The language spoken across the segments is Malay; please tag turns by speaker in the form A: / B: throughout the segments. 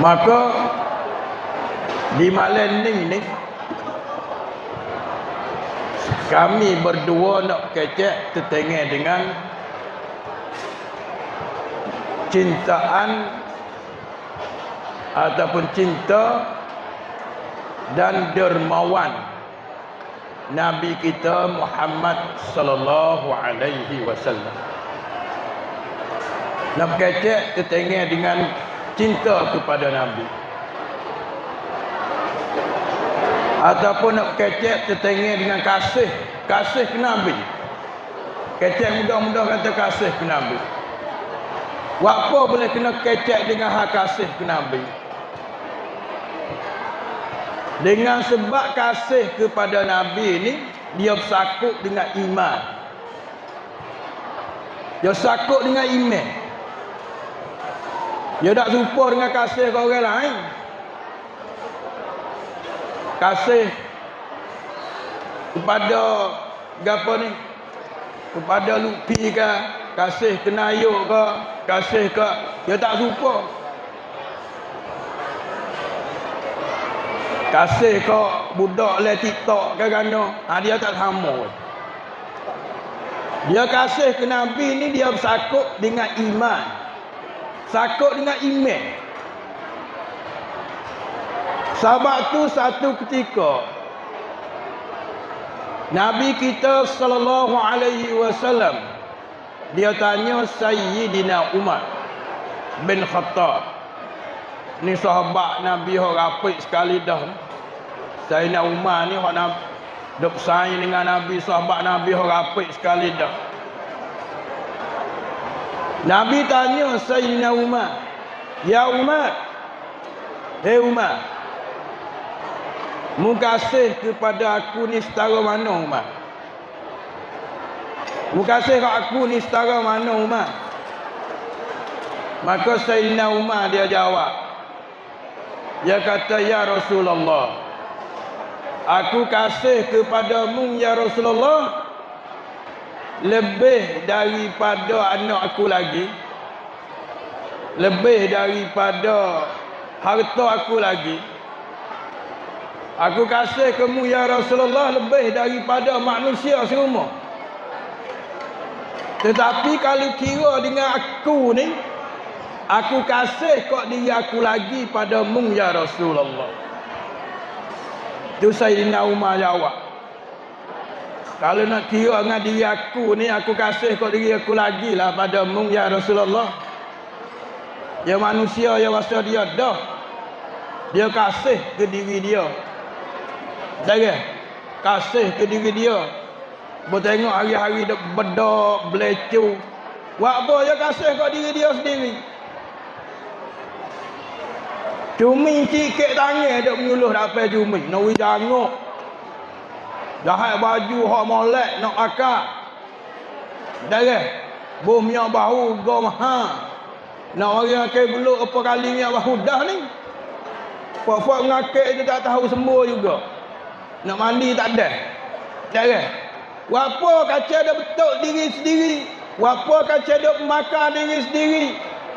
A: Maka di malam ni kami berdua nak kecek tertengah dengan cintaan ataupun cinta dan dermawan Nabi kita Muhammad sallallahu alaihi wasallam. Nak kecek tertengah dengan cinta kepada Nabi, ataupun nak kecek tertengah dengan kasih ke Nabi. Kecek mudah-mudah kata kasih ke Nabi. Apa boleh kena kecek dengan hak kasih ke Nabi? Dengan sebab kasih kepada Nabi ini, dia bersakut dengan iman. Dia sakut dengan iman. Dia tak serupa dengan kasih ke orang lain. Kasih kepada gapo ni? Kepada lupi ke, kasih ke nayuk ke, kasih ke, dia tak serupa. Kasih ke budak le TikTok ke gano, dia tak sama. Dia kasih ke Nabi ni dia bersakut dengan iman. Sakut dengan iman. Sebab tu satu ketika Nabi kita sallallahu alaihi wasallam dia tanya Sayyidina Umar bin Khattab. Ni sahabat Nabi orang apik sekali dah. Sayyidina Umar ni orang dok bersaing dengan Nabi, sahabat Nabi orang apik sekali dah. Nabi tanya Sayyidina Umar, "Ya Umar, hei Umar, mu kasih kepada aku ni setara mana Umar? Mu kasih kat aku ni setara mana Umar?" Maka Sayyidina Umar dia jawab. Dia kata, "Ya Rasulullah, aku kasih kepadamu ya Rasulullah lebih daripada anak aku lagi, lebih daripada harta aku lagi. Aku kasih kamu ya Rasulullah lebih daripada manusia semua. Tetapi kalau kira dengan aku ni, aku kasih kok diri aku lagi padamu ya Rasulullah." Tu Sayyidina Umar jawab, "Kalau nak kira dengan diri aku ni, aku kasih kok diri aku lagi lah padamu ya Rasulullah. Ya manusia ya masa dia dah, dia kasih ke diri dia. Jangan kasih ke diri dia. Bertengok hari-hari dia bedok, belecu. Buat apa dia kasih kat diri dia sendiri. Cumi cikik tangan dia menyuluh dapat cumi. Nak wui janguk. Jahat baju hak molek nak akak. Jangan bom minyak bahu go mahal. Nak orang ke beluk apa kali minyak bahu dah ni. Fak-fak ngakak dia tak tahu semua juga. Nak mandi tak ada. Jangan. Wapa kaca dia betul diri sendiri. Wapa kaca dia makan diri sendiri.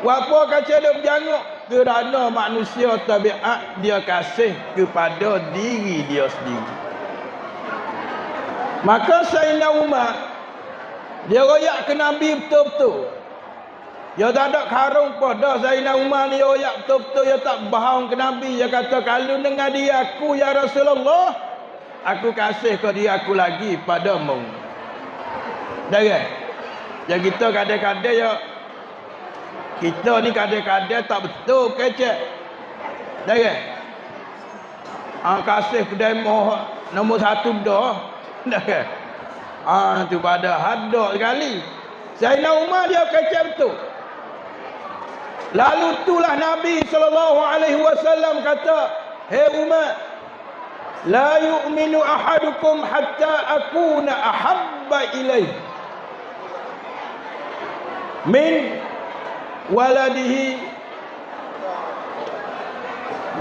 A: Wapa kaca dia berjanguk. Kerana manusia tabiat dia kasih kepada diri dia sendiri. Maka Sayyidina Umar dia royak ke Nabi betul-betul. Dia tak ada karung pada Sayyidina Umar ni royak betul-betul. Dia tak bohong ke Nabi. Dia kata, "Kalau dengan dia aku ya Rasulullah, aku kasih ke dia aku lagi padamu." Jangan. Ya kita kadang-kadang ya, kita ni kadang-kadang tak betul kecek. Jangan. Kasih kedai nombor satu dah. Jangan. Tu pada hadak sekali. Sayyidina Umar dia kecek betul. Lalu itulah Nabi sallallahu alaihi wasallam kata, "Hei Umar, la yu'minu ahadukum hatta akuna ahabba ilaih min waladihi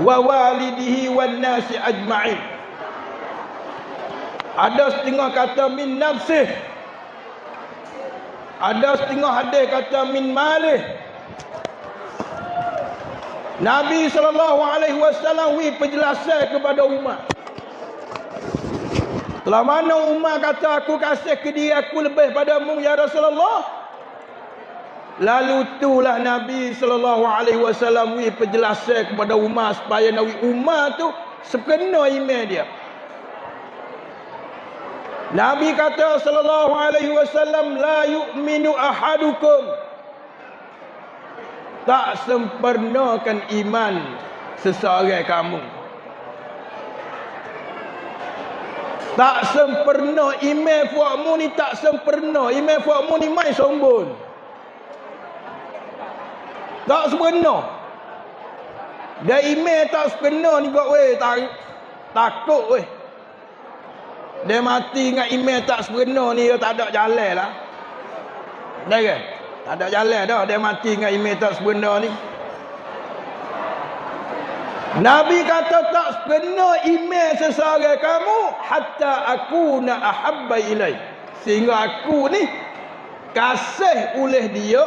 A: wa walidihi wan nasi ajma'in." Ada setengah kata min nafsih, ada setengah hadis kata min malih. Nabi SAW wi penjelasan kepada umat. Telah mana umat kata aku kasih ke dia aku lebih padamu ya Rasulullah. Lalu itulah Nabi SAW wi penjelasan kepada umat supaya nawi umat tu sekena iman dia. Nabi kata SAW, la yu'minu ahadukum, tak sempurnakan iman seseorang kamu. Tak sempurna iman fuakmu ni, tak sempurna iman fuakmu ni mai sombong. Tak sempurna. Dan iman tak sempurna ni kok weh takut weh. Dia mati dengan iman tak sempurna ni dia tak ada jalan lah. Dah ke? Tak ada jalan dah dia mati dengan iman tak sempurna ni. Nabi kata tak sempurna iman seseorang kamu hatta aku na ahabba ilai, sehingga aku ni kasih oleh dia.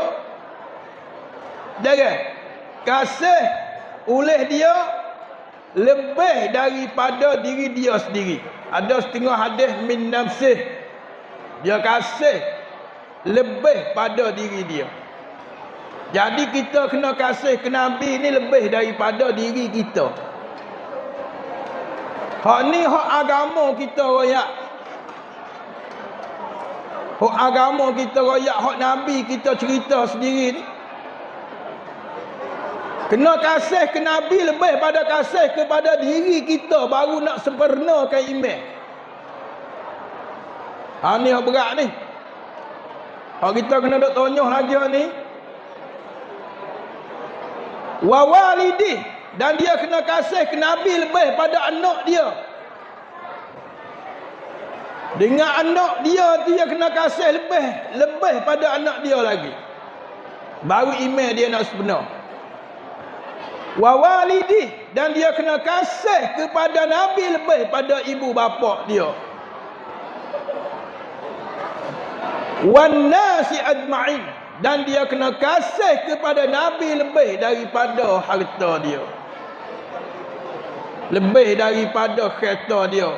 A: Dah ke? Kasih oleh dia lebih daripada diri dia sendiri. Ada setengah hadis min nafsih, dia kasih lebih pada diri dia. Jadi kita kena kasih ke Nabi ni lebih daripada diri kita. Hak ni hak agama kita royak. Hak agama kita royak, hak Nabi kita cerita sendiri ni. Kena kasih ke Nabi lebih pada kasih kepada diri kita, baru nak sempurnakan iman. Ni hak berat ni. Hak kita kena duk tonyah lagi ni. Wa walidi, dan dia kena kasih ke Nabi lebih pada anak dia. Dengan anak dia kena kasih lebih pada anak dia lagi. Baru iman dia nak sebenar. Wa walidi, dan dia kena kasih kepada Nabi lebih pada ibu bapa dia. Wan nasi ajma'in, dan dia kena kasih kepada Nabi lebih daripada harta dia, lebih daripada kereta dia,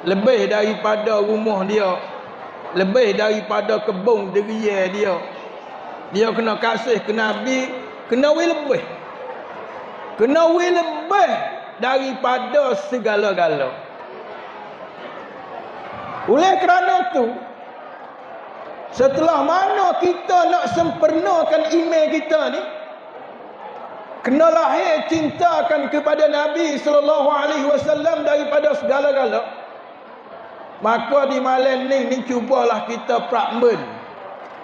A: lebih daripada rumah dia, lebih daripada kebun deria dia. Dia kena kasih ke Nabi, kena lebih daripada segala-gala. Oleh kerana tu, setelah mana kita nak sempurnakan iman kita ni, kena lahir cintakan kepada Nabi SAW daripada segala-gala. Maka di malam ni cubalah kita prakmen,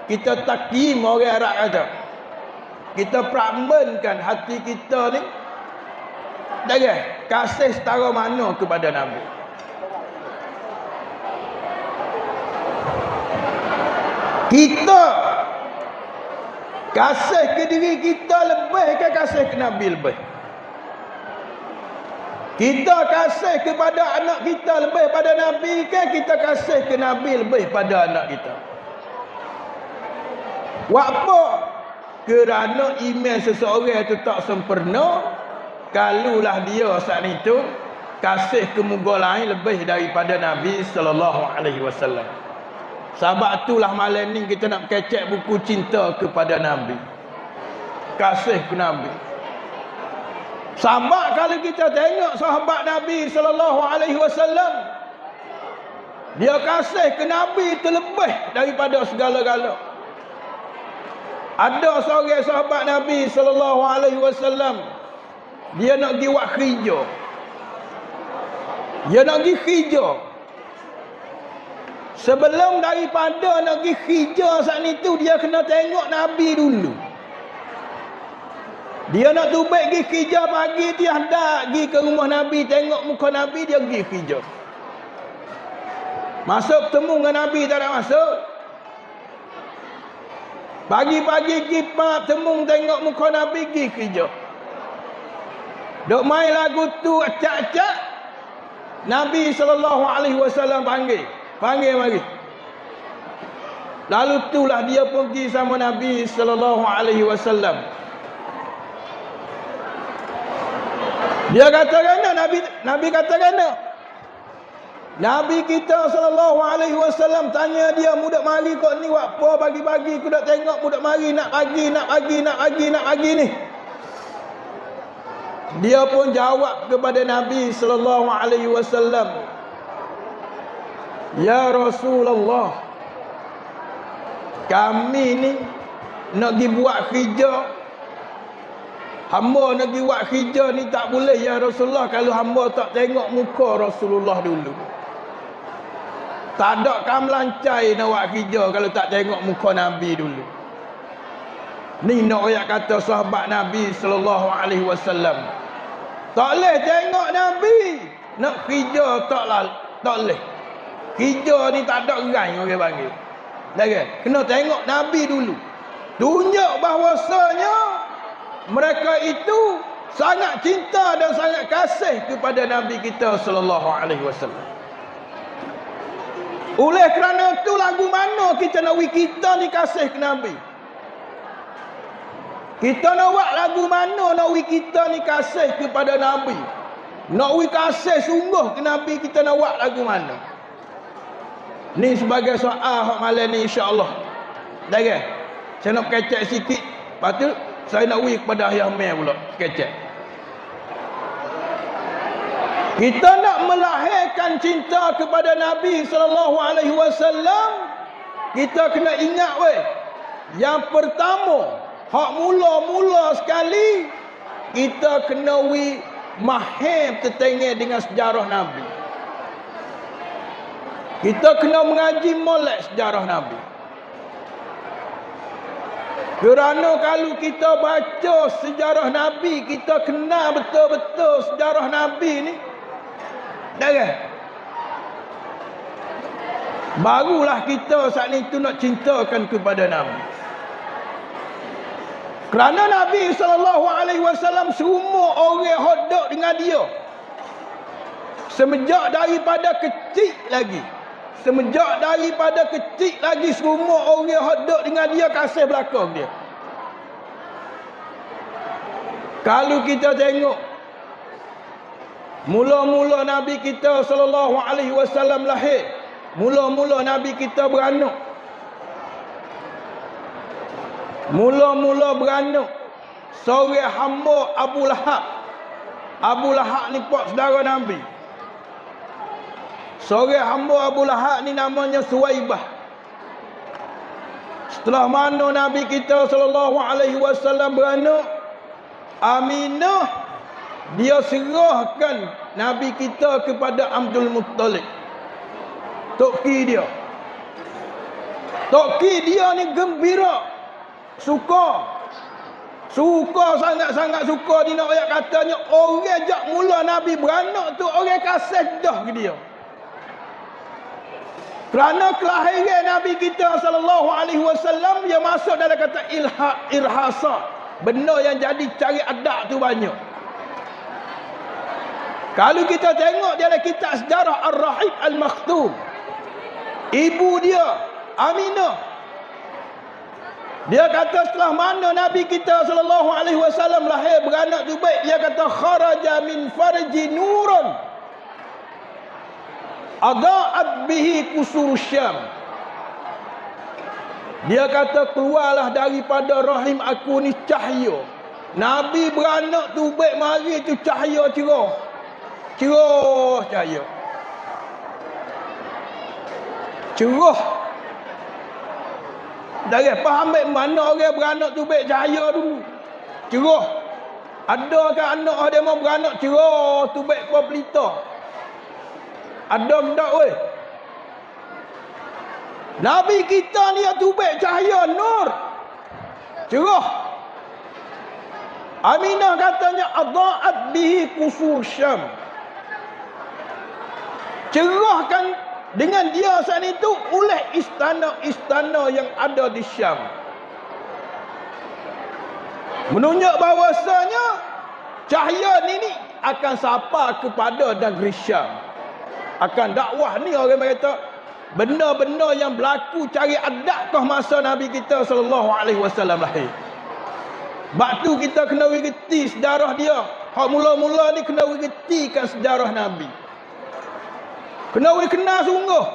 A: kita takim orang Arab kata, kita prakmenkan hati kita ni, dah kasih setara mana kepada Nabi. Kita kasih ke diri kita lebih ke kasih ke Nabi lebih. Kita kasih kepada anak kita lebih pada Nabi ke kita kasih ke Nabi lebih pada anak kita. Apa? Kerana iman seseorang itu tak sempurna, kalulah dia saat itu kasih ke muka lain lebih daripada Nabi SAW. Sebab itulah malam ni kita nak kecek buku cinta kepada Nabi, kasih ke Nabi. Sebab kalau kita tengok sahabat Nabi SAW, dia kasih ke Nabi itu lebih daripada segala-gala. Ada seorang sahabat Nabi SAW, dia nak pergi buat kerja. Dia nak pergi kerja. Sebelum daripada nak pergi kerja saat itu, dia kena tengok Nabi dulu. Dia nak tubik pergi kerja pagi, dia hendak pergi ke rumah Nabi, tengok muka Nabi, dia pergi kerja. Masuk bertemu dengan Nabi, tak ada masuk. Pagi-pagi pergi bertemu, tengok muka Nabi, pergi kerja. Duk main lagu tu acak-acak, Nabi SAW panggil mari. Lalu itulah dia pergi sama Nabi SAW. Dia kata kena, Nabi kata kena. Nabi kita sallallahu alaihi wasallam tanya dia, mudak mari kau ni buat apa bagi-bagi, aku dak tengok mudak mari nak bagi ni. Dia pun jawab kepada Nabi sallallahu alaihi wasallam, ya Rasulullah, kami ni nak pergi buat kerja. Hamba nak pergi buat kerja ni tak boleh ya Rasulullah kalau hamba tak tengok muka Rasulullah dulu. Tak ada kam lancai nak buat kerja kalau tak tengok muka Nabi dulu. Ni nak ayat kata sahabat Nabi sallallahu alaihi wasallam. Tak boleh tengok Nabi nak kerja, tak boleh. Kerja ni tak ada gerai orang panggil. Dah kena tengok Nabi dulu. Tunjuk bahawasanya mereka itu sangat cinta dan sangat kasih kepada Nabi kita sallallahu alaihi wasallam. Oleh kerana itu lagu mana kita nak kita ni kasih ke Nabi? Kita nak buat lagu mana nak kita ni kasih kepada Nabi? Nak kasih sungguh ke Nabi, kita nak buat lagu mana? Ni sebagai soal hak malam ni insya-Allah. Dah ke? Saya nak kecek sikit. Lepas tu saya nak kepada Ayah Mel pula kecek. Kita nak melahirkan cinta kepada Nabi sallallahu alaihi wasallam, kita kena ingat yang pertama, hak mula-mula sekali kita kena mahir tertengah dengan sejarah Nabi. Kita kena mengaji molek sejarah Nabi. Kerana kalau kita baca sejarah Nabi, kita kenal betul-betul sejarah Nabi ni. Dah kan? Barulah kita saat ni tu nak cintakan kepada Nabi. Kerana Nabi SAW semua orang hodok dengan dia. Semenjak daripada kecil lagi. Semua orang hodok dengan dia, kasih belakang dia. Kalau kita tengok mula-mula Nabi kita sallallahu alaihi wasallam lahir, mula-mula Nabi kita beranak. Seorang hamba Abu Lahab. Abu Lahab ni pak saudara Nabi. Seorang hamba Abu Lahab ni namanya Suwaibah. Setelah mana Nabi kita sallallahu alaihi wasallam beranak, Aminah dia serahkan Nabi kita kepada Abdul Muttalib. Toki dia ni gembira, suka sangat-sangat suka. Dia nak ayat katanya orang jak mula Nabi beranak tu orang kasih dah ke dia. Kerana kelahiran Nabi kita sallallahu alaihi wasallam dia masuk dalam kata irhasa. Benda yang jadi cari adat tu banyak. Kalau kita tengok dalam kitab sejarah Ar-Rahib Al-Makhtum, ibu dia Aminah, dia kata setelah mana Nabi kita sallallahu alaihi wasallam lahir beranak tu baik, dia kata kharaja min farji nurun adaat bihi kusur Syam. Dia kata keluarlah daripada rahim aku ni cahaya. Nabi beranak tu baik mari tu cahaya cerah cahaya. Cerah. Dari faham baik mana orang beranak tu baik cahaya dulu. Cerah. Adakah anak dia mau beranak cerah tu baik apa pelita? Ada tak weh? Nabi kita ni tu baik cahaya nur. Cerah. Aminah katanya adaat bihi kusur Syam. Cerahkan dengan dia saat itu oleh istana-istana yang ada di Syam. Menunjuk bahawasanya cahaya ni akan sapa kepada negeri Syam. Akan dakwah ni orang kata benda-benda yang berlaku cari adatkah masa Nabi kita sallallahu alaihi wasallam lahir. Bab tu kita kena mengerti sejarah dia. Hak mula-mula ni kena retikan sejarah Nabi. Kena kenal sungguh.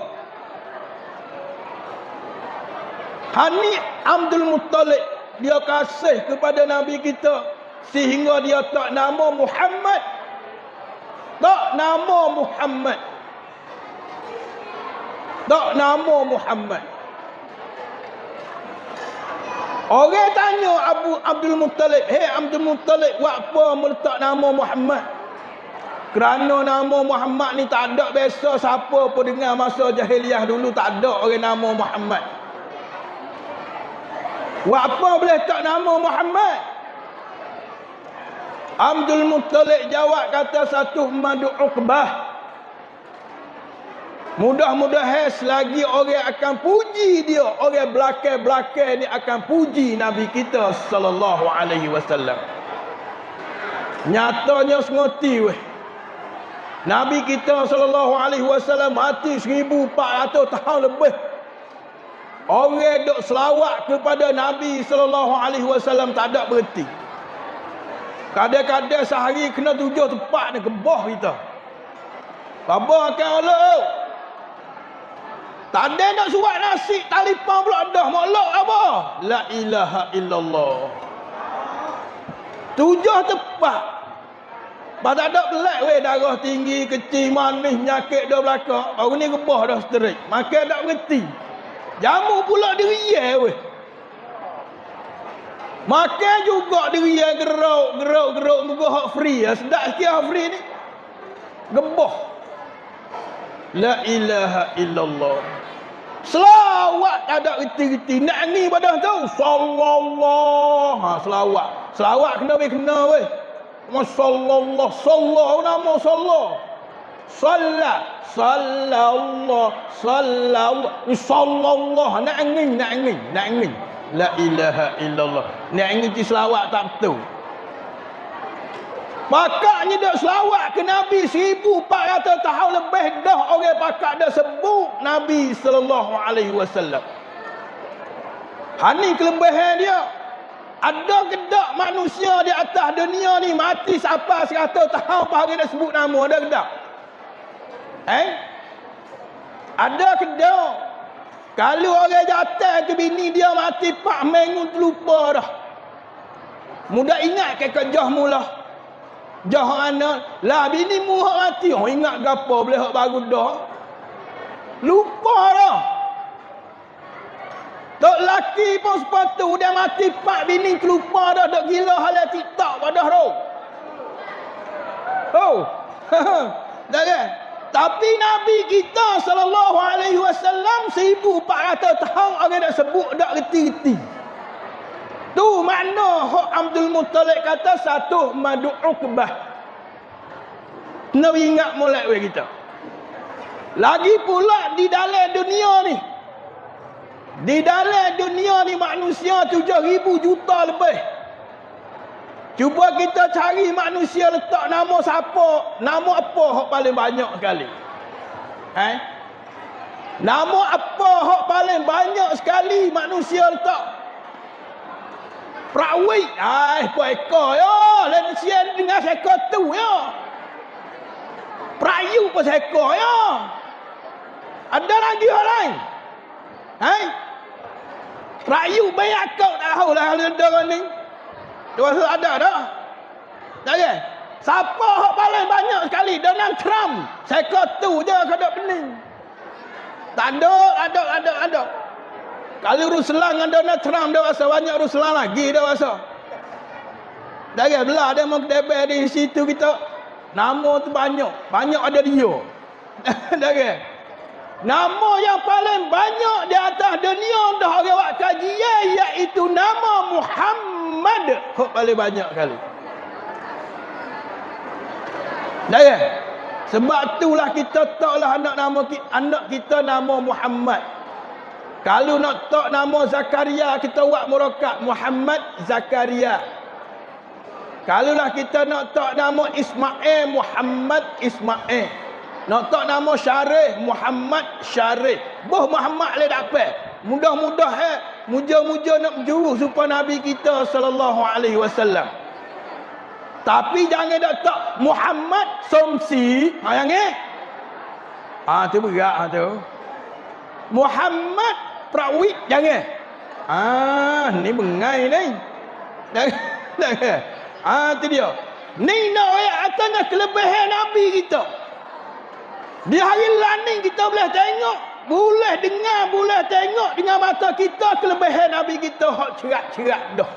A: Hani Abdul Muttalib dia kasih kepada Nabi kita sehingga dia tak nama Muhammad. Tak nama Muhammad. Tak nama Muhammad. Orang tanya Abdul Muttalib, "Hei Abdul Muttalib, buat apa meletak nama Muhammad?" Kerana nama Muhammad ni tak ada biasa siapa pun dengar masa jahiliah dulu tak ada orang nama Muhammad. Buat apa boleh tak nama Muhammad? Abdul Muttalib jawab kata satu madu Uqbah. Mudah-mudahan selagi orang akan puji dia, orang belakang-belakang ni akan puji Nabi kita sallallahu alaihi wasallam. Nyatanya sengoti weh. Nabi kita sallallahu alaihi wasallam mati 1400 tahun lebih. Orang duk selawat kepada Nabi sallallahu alaihi wasallam tak ada berhenti. Kadang-kadang sehari kena 7 tempat ni gebah kita. Bapa akan olok. Tak ada nak surat nasi, telefon pula dah. Molok apa? La ilaha illallah. 7 tempat. Pas tak ada pelat weh, darah tinggi, kecil, manis, penyakit dah belakang. Baru ni gebah dah straight. Makan tak berhenti. Jamu pula dirian weh. Makan juga dirian geruk. Muka hak free. Sedap sikit hak free ni. Gebah. La ilaha illallah. Selawat tak ada reti-reti. Nak ni pada tu. Sallallahu. Selawat. Selawat kena weh. Masallallah. Sallallahu nama sallallahu. Sallallahu. Nak angin. La ilaha illallah. Nak angin di selawat tak betul. Pakaknya dah selawat ke Nabi 1400 tahun lebih dah orang pakak dah sebut Nabi sallallahu alaihi wasallam. Hani kelebihan dia. Ada ke tak manusia di atas dunia ni mati sampai 100 tahun pagi dah sebut nama, ada ke tak? Ada ke tak? Kalau orang jatuh tu bini dia mati 4 minggu terlupa dah. Mudah ingat ke kerja mula. Jah anak lah bini mu hak mati. Oh ingat gapo boleh hak baru dah. Lupa dah. Tok laki pun sepatu dia mati 4 bini terlupa dah. Dok gila halal TikTok padah tu. Oh. Dah kan? Tapi Nabi kita sallallahu alaihi wasallam 1400 tahun orang dah sebut dak reti-reti. Tu makna Abdul Muttalib kata satu madu Uqbah. Kena ingat molek we kita. Lagi pula di dalam dunia ni. Di dalam dunia ni manusia 7,000 juta lebih. Cuba kita cari manusia letak nama siapa, nama apa hak paling banyak sekali. Nama apa hak paling banyak sekali manusia letak? Prawi, ekor yo, lain sian dengan ekor tu yo. Prayu pun ekor yo. Ada lagi orang lain. Prayu banyak kau tahu lah ada ni. Dia ada dah. Tak ada. Siapa hak paling banyak sekali? Donald Trump. Ekor tu je kada pening. Tak ada. Kalau Ruslan dengan Donald Trump dia rasa banyak Ruslan lagi dia rasa. Dari belah dia mau kedai di situ kita. Nama tu banyak. Banyak ada dia. Dari. Nama yang paling banyak di atas dunia dah orang buat kajian iaitu nama Muhammad. Hak paling banyak kali. Dari. Sebab itulah kita taklah anak kita nama Muhammad. Kalau nak tak nama Zakaria, kita buat murakkab Muhammad Zakaria. Kalau lah kita nak tak nama Ismail, Muhammad Ismail. Nak tak nama Syarif, Muhammad Syarif. Boh Muhammad le dapat. Mudah-mudah muja-muja nak menjuru supaya Nabi kita sallallahu alaihi wasallam. Tapi jangan tak Muhammad Somsi. Jangan. Tu berat tu. Muhammad Prawit jangan. Ni bengai ni. Jangan. Tu dia. Ni nak ayat atasnya kelebihan Nabi kita. Di hari lain kita boleh tengok, boleh dengar, boleh tengok dengan mata kita kelebihan Nabi kita hak cerak-cerak dah.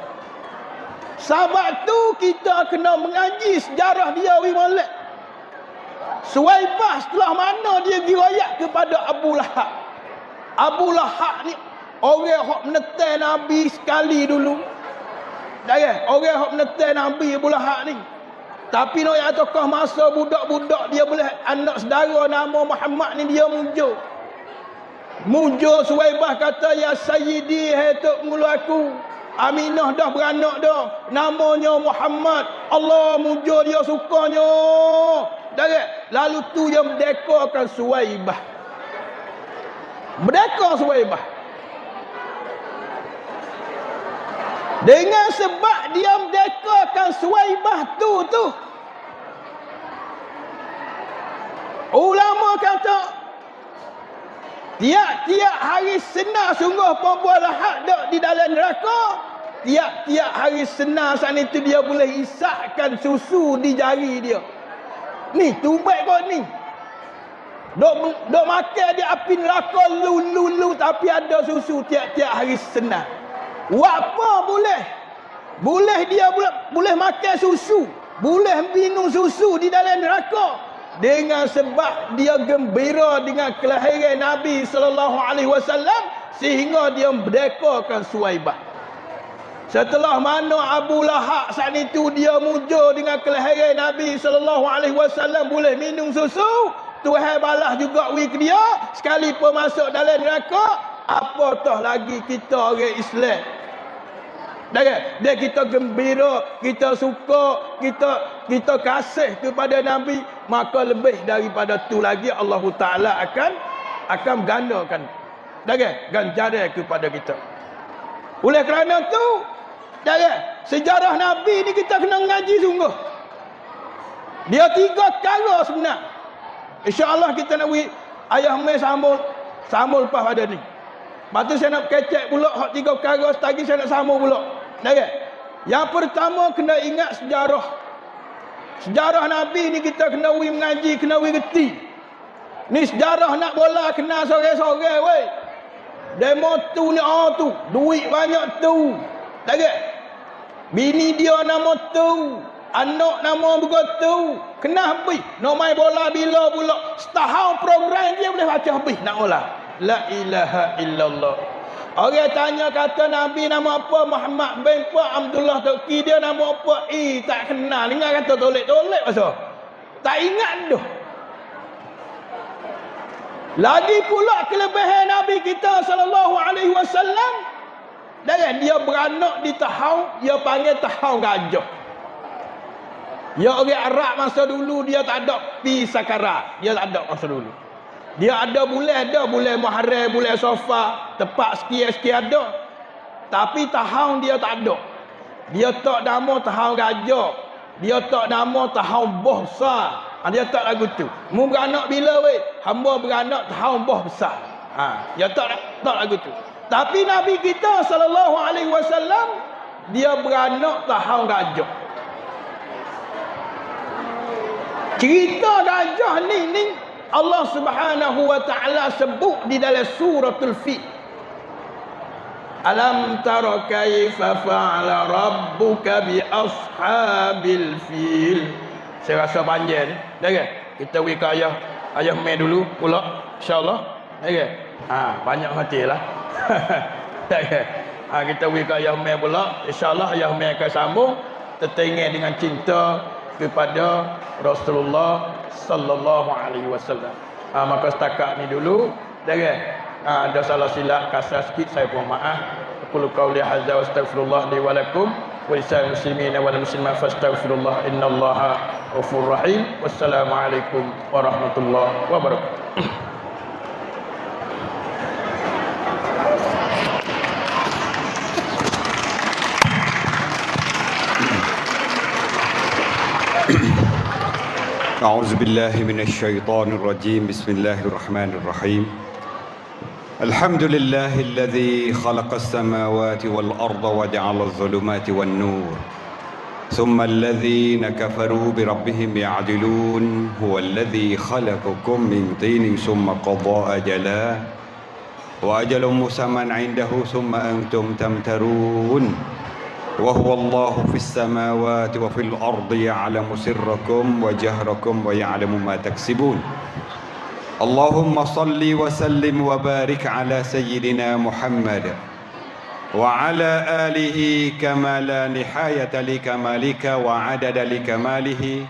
A: Sebab tu kita kena mengaji sejarah dia molek. Suwaibah setelah mana dia diriwayat kepada Abu Lahab. Abu Lahab ni orang hak menetai Nabi sekali dulu. Jangan, orang hak menetai Nabi Abu Lahab ni. Tapi no yang tokoh masa budak-budak dia boleh anak saudara nama Muhammad ni dia muncul. Muncul Suwaibah kata ya Sayyidi hai tok mulu aku. Aminah dah beranak dah. Namanya Muhammad. Allah muncul dia sukanya. Jangan. Lalu tu dia mendekorkan Suwaibah. Merdeka Suwaibah. Dengan sebab dia merdekakan Suwaibah tu. Ulama kata tiap-tiap hari senang sungguh perempuan Lahab dok di dalam neraka. Tiap-tiap hari senang saat itu dia boleh isakkan susu di jari dia. Ni tumbek kau ni. Dok makan di api neraka lu tapi ada susu tiap-tiap hari senang. Apa boleh? Boleh dia boleh makan susu, boleh minum susu di dalam neraka dengan sebab dia gembira dengan kelahiran Nabi sallallahu alaihi wasallam sehingga dia merdekakan Suwaibah. Setelah mana Abu Lahab saat itu dia muncul dengan kelahiran Nabi sallallahu alaihi wasallam boleh minum susu, Tuhan balas juga wik dia sekalipun masuk dalam neraka. Apatah lagi kita orang Islam. Dia kita gembira, kita suka, kita kasih kepada Nabi, maka lebih daripada tu lagi Allah Taala akan gandakan ganjaran kepada kita. Oleh kerana tu, sejarah Nabi ni kita kena ngaji sungguh. Dia 3 perkara sebenar. Insya-Allah kita nak ayah mai sambung lepas pada ni. Lepas tu saya nak kecek pula hak 3 perkara setagi saya nak sambung pula. Yang pertama kena ingat sejarah. Sejarah Nabi ni kita kena mengaji, kena reti. Ni sejarah nak bola kena sore-sore weh. Demo tu ni tu, duit banyak tu. Bini dia nama tu, anak nama begitu. Kena habis. Nak main bola bila pula. Setahun program dia boleh baca habis nak bola. La ilaha illallah. Orang tanya kata Nabi nama apa? Muhammad bin Abdullah Toki dia nama apa? Tak kenal. Ingat kata tolek-tolek pasal. Tak ingat dah. Lagi pula kelebihan Nabi kita sallallahu alaihi wasallam. Dia beranak di tahun dia panggil tahun gajah. Ya orang Arab masa dulu dia tak ada pi sakarat. Dia tak ada masa dulu. Dia ada bulan Muharram, bulan Safar, tepat sekian-sekian ada. Tapi tahun dia tak ada. Dia tak nama tahun gajah. Dia tak nama tahun boh besar. Dia tak lagu tu. Mu beranak bila weh? Hamba beranak tahun boh besar. Dia tak lagu tu. Tapi Nabi kita sallallahu alaihi wasallam dia beranak tahun gajah. Cerita gajah ni Allah Subhanahu wa taala sebut di dalam suratul Fil. Alam tara kaifa fa'ala rabbuka bi ashabil fil. Saya rasa panjang ni. Dah kita bagi ke ayah mai dulu pula insya-Allah. Banyak hatilah. Kita bagi ke ayah mai pula insya-Allah ayah mai akan sambung tertengah dengan cinta kepada Rasulullah sallallahu alaihi wasallam. Maka setakat ni dulu ada salah silap kasar sikit saya mohon maaf. Aku qauli hadza wa astaghfirullah li wa lakum wa lisal muslimin wal muslimat fastaghfirullah innallaha ghafurur rahim. Wassalamualaikum warahmatullahi wabarakatuh.
B: أعوذ بالله من الشيطان الرجيم بسم الله الرحمن الرحيم الحمد لله الذي خلق السماوات والأرض وجعل الظلمات والنور ثم الذين كفروا بربهم يعدلون هو الذي خلقكم من طين ثم قضى أجلا وأجل مسمى عنده ثم أنتم تمترون وهو الله في السماوات وفي الأرض يعلم سركم وجهركم ويعلم ما تكسبون اللهم صل وسلم وبارك على سيدنا محمد وعلى آله كما لا نهاية لكمالك وعدد لكماله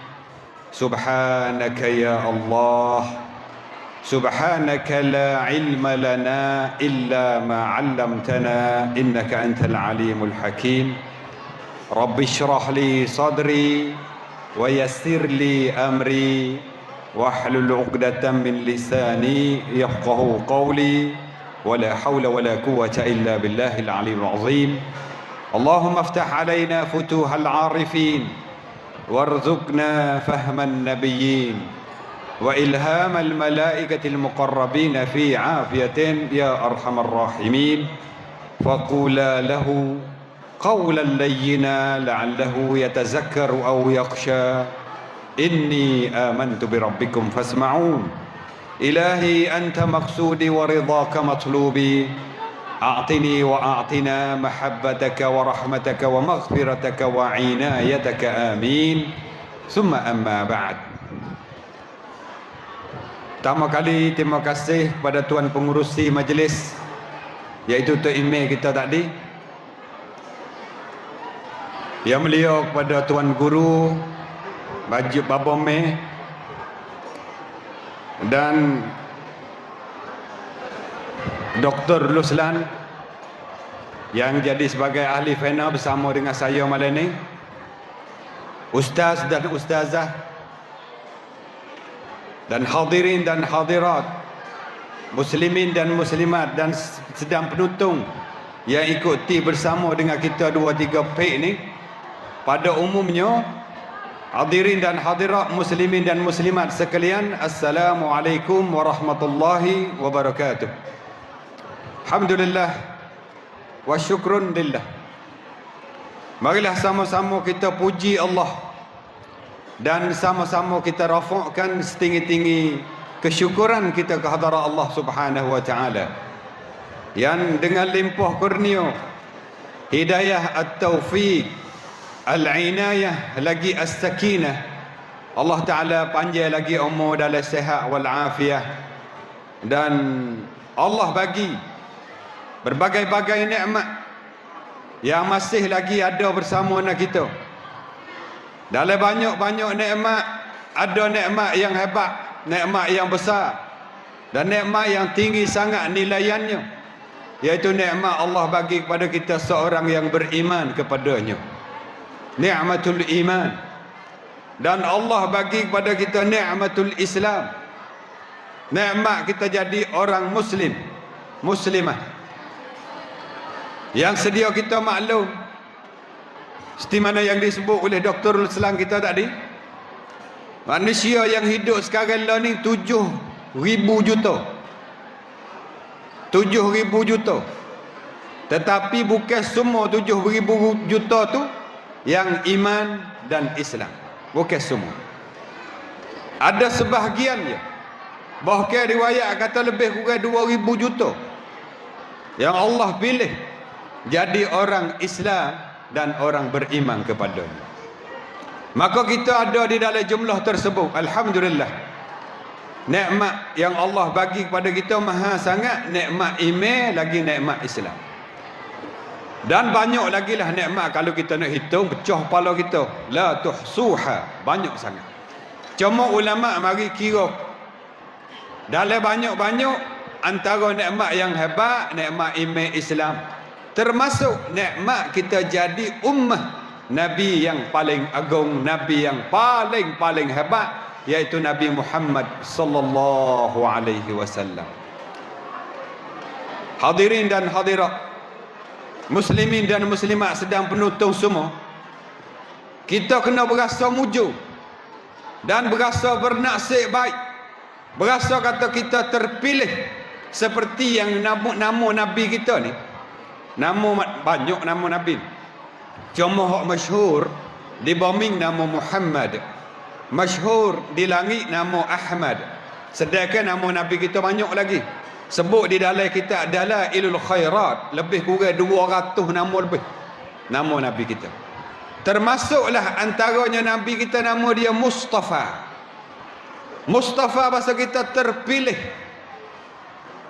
B: سبحانك يا الله سبحانك لا علم لنا إلا ما علمتنا إنك أنت العليم الحكيم رب اشرح لي صدري ويسر لي أمري واحلل عقدة من لساني يفقه قولي ولا حول ولا قوة إلا بالله العلي العظيم اللهم افتح علينا فتوح العارفين وارزقنا فهم النبيين وإلهام الملائكة المقربين في عافية يا أرحم الراحمين فقولا له قولا لينا لعله يتذكر أو يخشى إني آمنت بربكم فاسمعون إلهي أنت مقصودي ورضاك مطلوبي أعطني وأعطنا محبتك ورحمتك ومغفرتك وعنايتك آمين ثم أما بعد. Pertama kali terima kasih kepada Tuan Pengurusi Majlis, iaitu Tok Ime kita tadi, yang beliau kepada Tuan Guru Baju Babome dan Dr. Luslan yang jadi sebagai ahli fena bersama dengan saya malam ini, Ustaz dan Ustazah, dan hadirin dan hadirat, muslimin dan muslimat dan sedang penonton yang ikuti bersama dengan kita 2-3 pek ni. Pada umumnya, hadirin dan hadirat, muslimin dan muslimat sekalian, Assalamualaikum warahmatullahi wabarakatuh. Alhamdulillah wa syukrun lillah. Marilah sama-sama kita puji Allah dan sama-sama kita rafa'kan setinggi-tinggi kesyukuran kita ke hadarat Allah Subhanahu wa taala yang dengan limpah kurnia, hidayah at-taufiq, al-inayah lagi as-sakinah, Allah taala panjang lagi umur dalam sihat wal afiah, dan Allah bagi berbagai-bagai nikmat yang masih lagi ada bersama dengan kita. Dalam banyak-banyak nikmat, ada nikmat yang hebat, nikmat yang besar, dan nikmat yang tinggi sangat nilaiannya, iaitu nikmat Allah bagi kepada kita seorang yang beriman kepadanya, ni'matul iman. Dan Allah bagi kepada kita ni'matul Islam, nikmat kita jadi orang muslim, muslimah. Yang sedia kita maklum, seperti mana yang disebut oleh Dr. Luslan kita tadi, manusia yang hidup sekarang ni 7,000 juta. 7,000 juta. Tetapi bukan semua 7,000 juta tu yang iman dan Islam. Bukan semua. Ada sebahagiannya. Bahkan riwayat kata lebih kurang 2,000 juta yang Allah pilih jadi orang Islam dan orang beriman kepadanya. Maka kita ada di dalam jumlah tersebut. Alhamdulillah, nikmat yang Allah bagi kepada kita maha sangat. Nikmat iman, lagi nikmat Islam, dan banyak lagi lah nikmat. Kalau kita nak hitung, pecah kepala kita, la tuhsuha, banyak sangat. Cuma ulama mari kira dalam banyak-banyak antara nikmat yang hebat, nikmat iman Islam, termasuk nikmat kita jadi ummah Nabi yang paling agung, Nabi yang paling hebat, yaitu Nabi Muhammad sallallahu alaihi wasallam. Hadirin dan hadirat, muslimin dan muslimat sedang penonton semua, kita kena berasa mujur dan berasa bernasib baik, berasa kata kita terpilih seperti yang nama Nabi kita ni. Nama banyak nama Nabi. Cuma hak masyhur di bumi nama Muhammad, masyhur di langit nama Ahmad. Sedangkan nama Nabi kita banyak lagi. Sebut di dalam kitab Dalailul Khairat lebih kurang 200 nama lebih nama Nabi kita. Termasuklah antaranya Nabi kita nama dia Mustafa. Mustafa bahasa kita terpilih.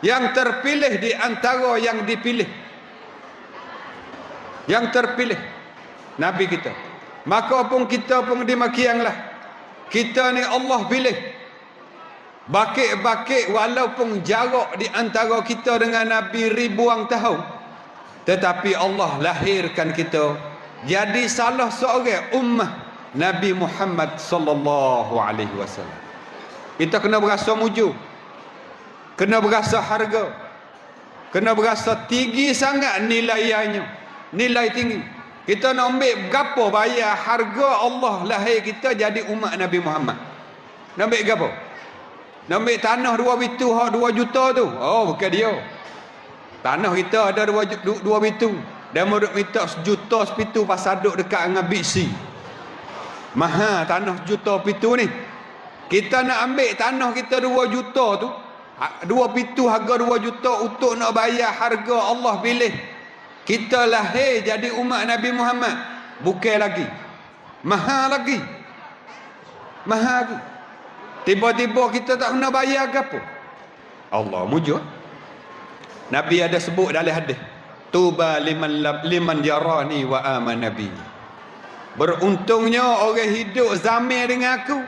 B: Yang terpilih di antara yang dipilih. Yang terpilih Nabi kita. Maka pun kita pun demikianlah. Kita ni Allah pilih. Bakit-bakit walaupun jarak di antara kita dengan Nabi ribuan tahun, tetapi Allah lahirkan kita jadi salah seorang ummah Nabi Muhammad sallallahu alaihi wasallam. Kita kena berasa muju, kena berasa harga, kena berasa tinggi sangat nilainya, nilai tinggi. Kita nak ambil berapa bayar harga Allah lahir kita jadi umat Nabi Muhammad. Nak ambil berapa? Nak ambil tanah 2 bitu, 2 juta tu. Oh, bukan dia. Tanah kita ada 2 bitu. Dan mereka minta 1 juta sepitu pasal duduk dekat dengan biksi. Mahal tanah 1 juta pitu ni. Kita nak ambil tanah kita 2 juta tu, 2 pitu harga 2 juta untuk nak bayar harga Allah pilih kita lahir jadi umat Nabi Muhammad. Bukan lagi. Mahal lagi. Mahal lagi. Tiba-tiba kita tak kena bayar ke apa? Allah mujur. Nabi ada sebut dalam hadis, tuba liman yarani wa amana nabi. Beruntungnya orang hidup zaman dengan aku,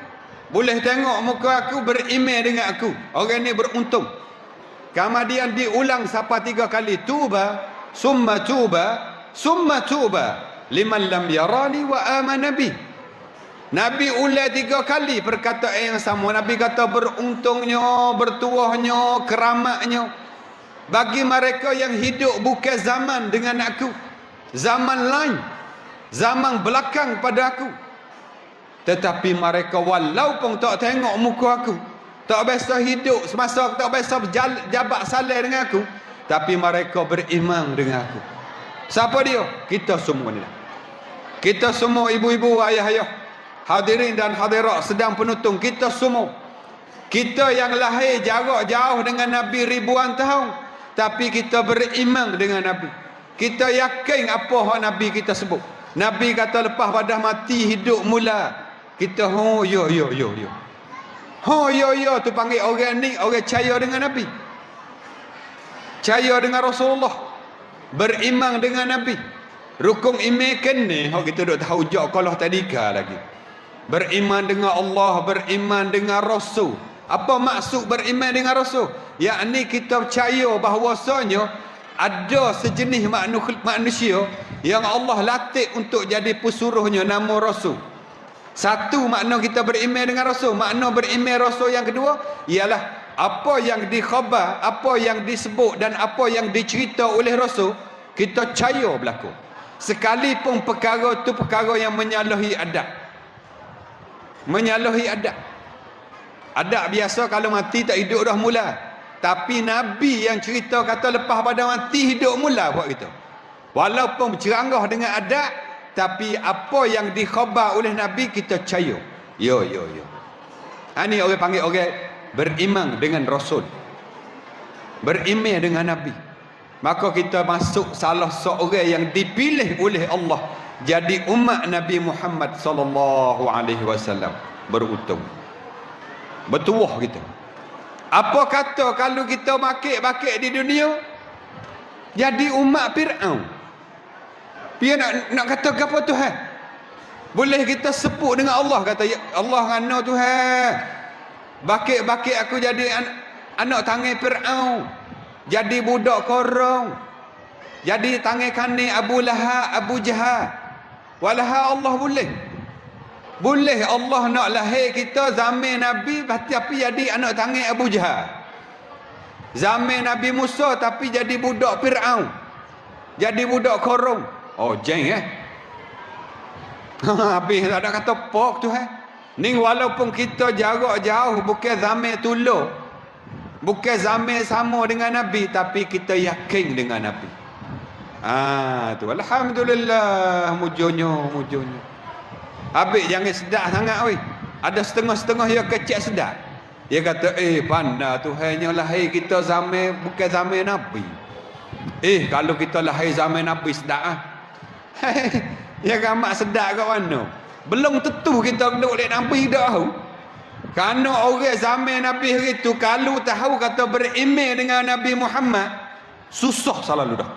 B: boleh tengok muka aku, beriman dengan aku. Orang ni beruntung. Kemudian diulang sampai 3 kali, tuba, summa tuba liman lam yarani wa amana nabi. Nabi ulang 3 kali perkataan yang sama. Nabi kata beruntungnya, bertuahnya, keramatnya bagi mereka yang hidup bukan zaman dengan aku, zaman lain, zaman belakang pada aku, tetapi mereka walaupun tak tengok muka aku, tak biasa hidup semasa, tak biasa jabat saleh dengan aku, tapi mereka beriman dengan aku. Siapa dia? Kita semua ni. Kita semua ibu-ibu, ayah-ayah, hadirin dan hadirat sedang penonton, kita semua, kita yang lahir jarak jauh dengan Nabi ribuan tahun, tapi kita beriman dengan Nabi. Kita yakin apa yang Nabi kita sebut. Nabi kata lepas pada mati hidup mula. Kita yo tu panggil orang ni orang percaya dengan Nabi, percaya dengan Rasulullah, beriman dengan Nabi. Rukun iman kene hok kita duk tahu jak kalau tadika lagi. Beriman dengan Allah, beriman dengan Rasul. Apa maksud beriman dengan Rasul? Yakni kita percaya bahawasanya ada sejenis manusia yang Allah latih untuk jadi pesuruhnya, nama Rasul. Satu makna kita beriman dengan Rasul. Makna beriman Rasul yang kedua ialah apa yang dikhabar, apa yang disebut dan apa yang dicerita oleh Rasul, kita percaya berlaku. Sekalipun perkara itu perkara yang menyalahi adab. Menyalahi adab. Adab biasa kalau mati tak hidup dah mula. Tapi Nabi yang cerita kata lepas pada mati hidup mula buat kita. Walaupun berceranggah dengan adab, tapi apa yang dikhabar oleh Nabi kita percaya. Yo. Ini orang panggil orang beriman dengan Rasul, beriman dengan Nabi. Maka kita masuk salah seorang yang dipilih oleh Allah jadi umat Nabi Muhammad sallallahu alaihi wasallam. Beruntung, bertuah kita. Apa kata kalau kita bakit-bakit di dunia jadi umat Fir'aun? Dia nak kata apa Tuhan? Boleh kita sebut dengan Allah, kata ya Allah ngano Tuhan, bakit-bakit aku jadi anak tangan Fir'aun, jadi budak korong, jadi tangan kanan Abu Lahab, Abu Jahal. Walah Allah boleh. Boleh Allah nak lahir kita zaman Nabi tapi jadi anak tangan Abu Jahal. Zaman Nabi Musa tapi jadi budak Fir'aun, jadi budak korong. Oh jeng habis tak ada kata pok Tuhan. Ni walaupun kita jarak jauh, bukan zaman tuluh, bukan zaman sama dengan Nabi, tapi kita yakin dengan Nabi. Tu alhamdulillah, mujurnya. Habis jangan sedar sangat weh. Ada setengah-setengah yang kecil sedar. Dia kata, pandai Tuhannya lahir kita zaman bukan zaman Nabi. Kalau kita lahir zaman Nabi sedar ah. Ya gamak sedar kat mana? Belum tentu kita duduk oleh Nabi dah. Kerana orang zaman Nabi hari itu kalau tahu kata beriman dengan Nabi Muhammad, susah selalu dah.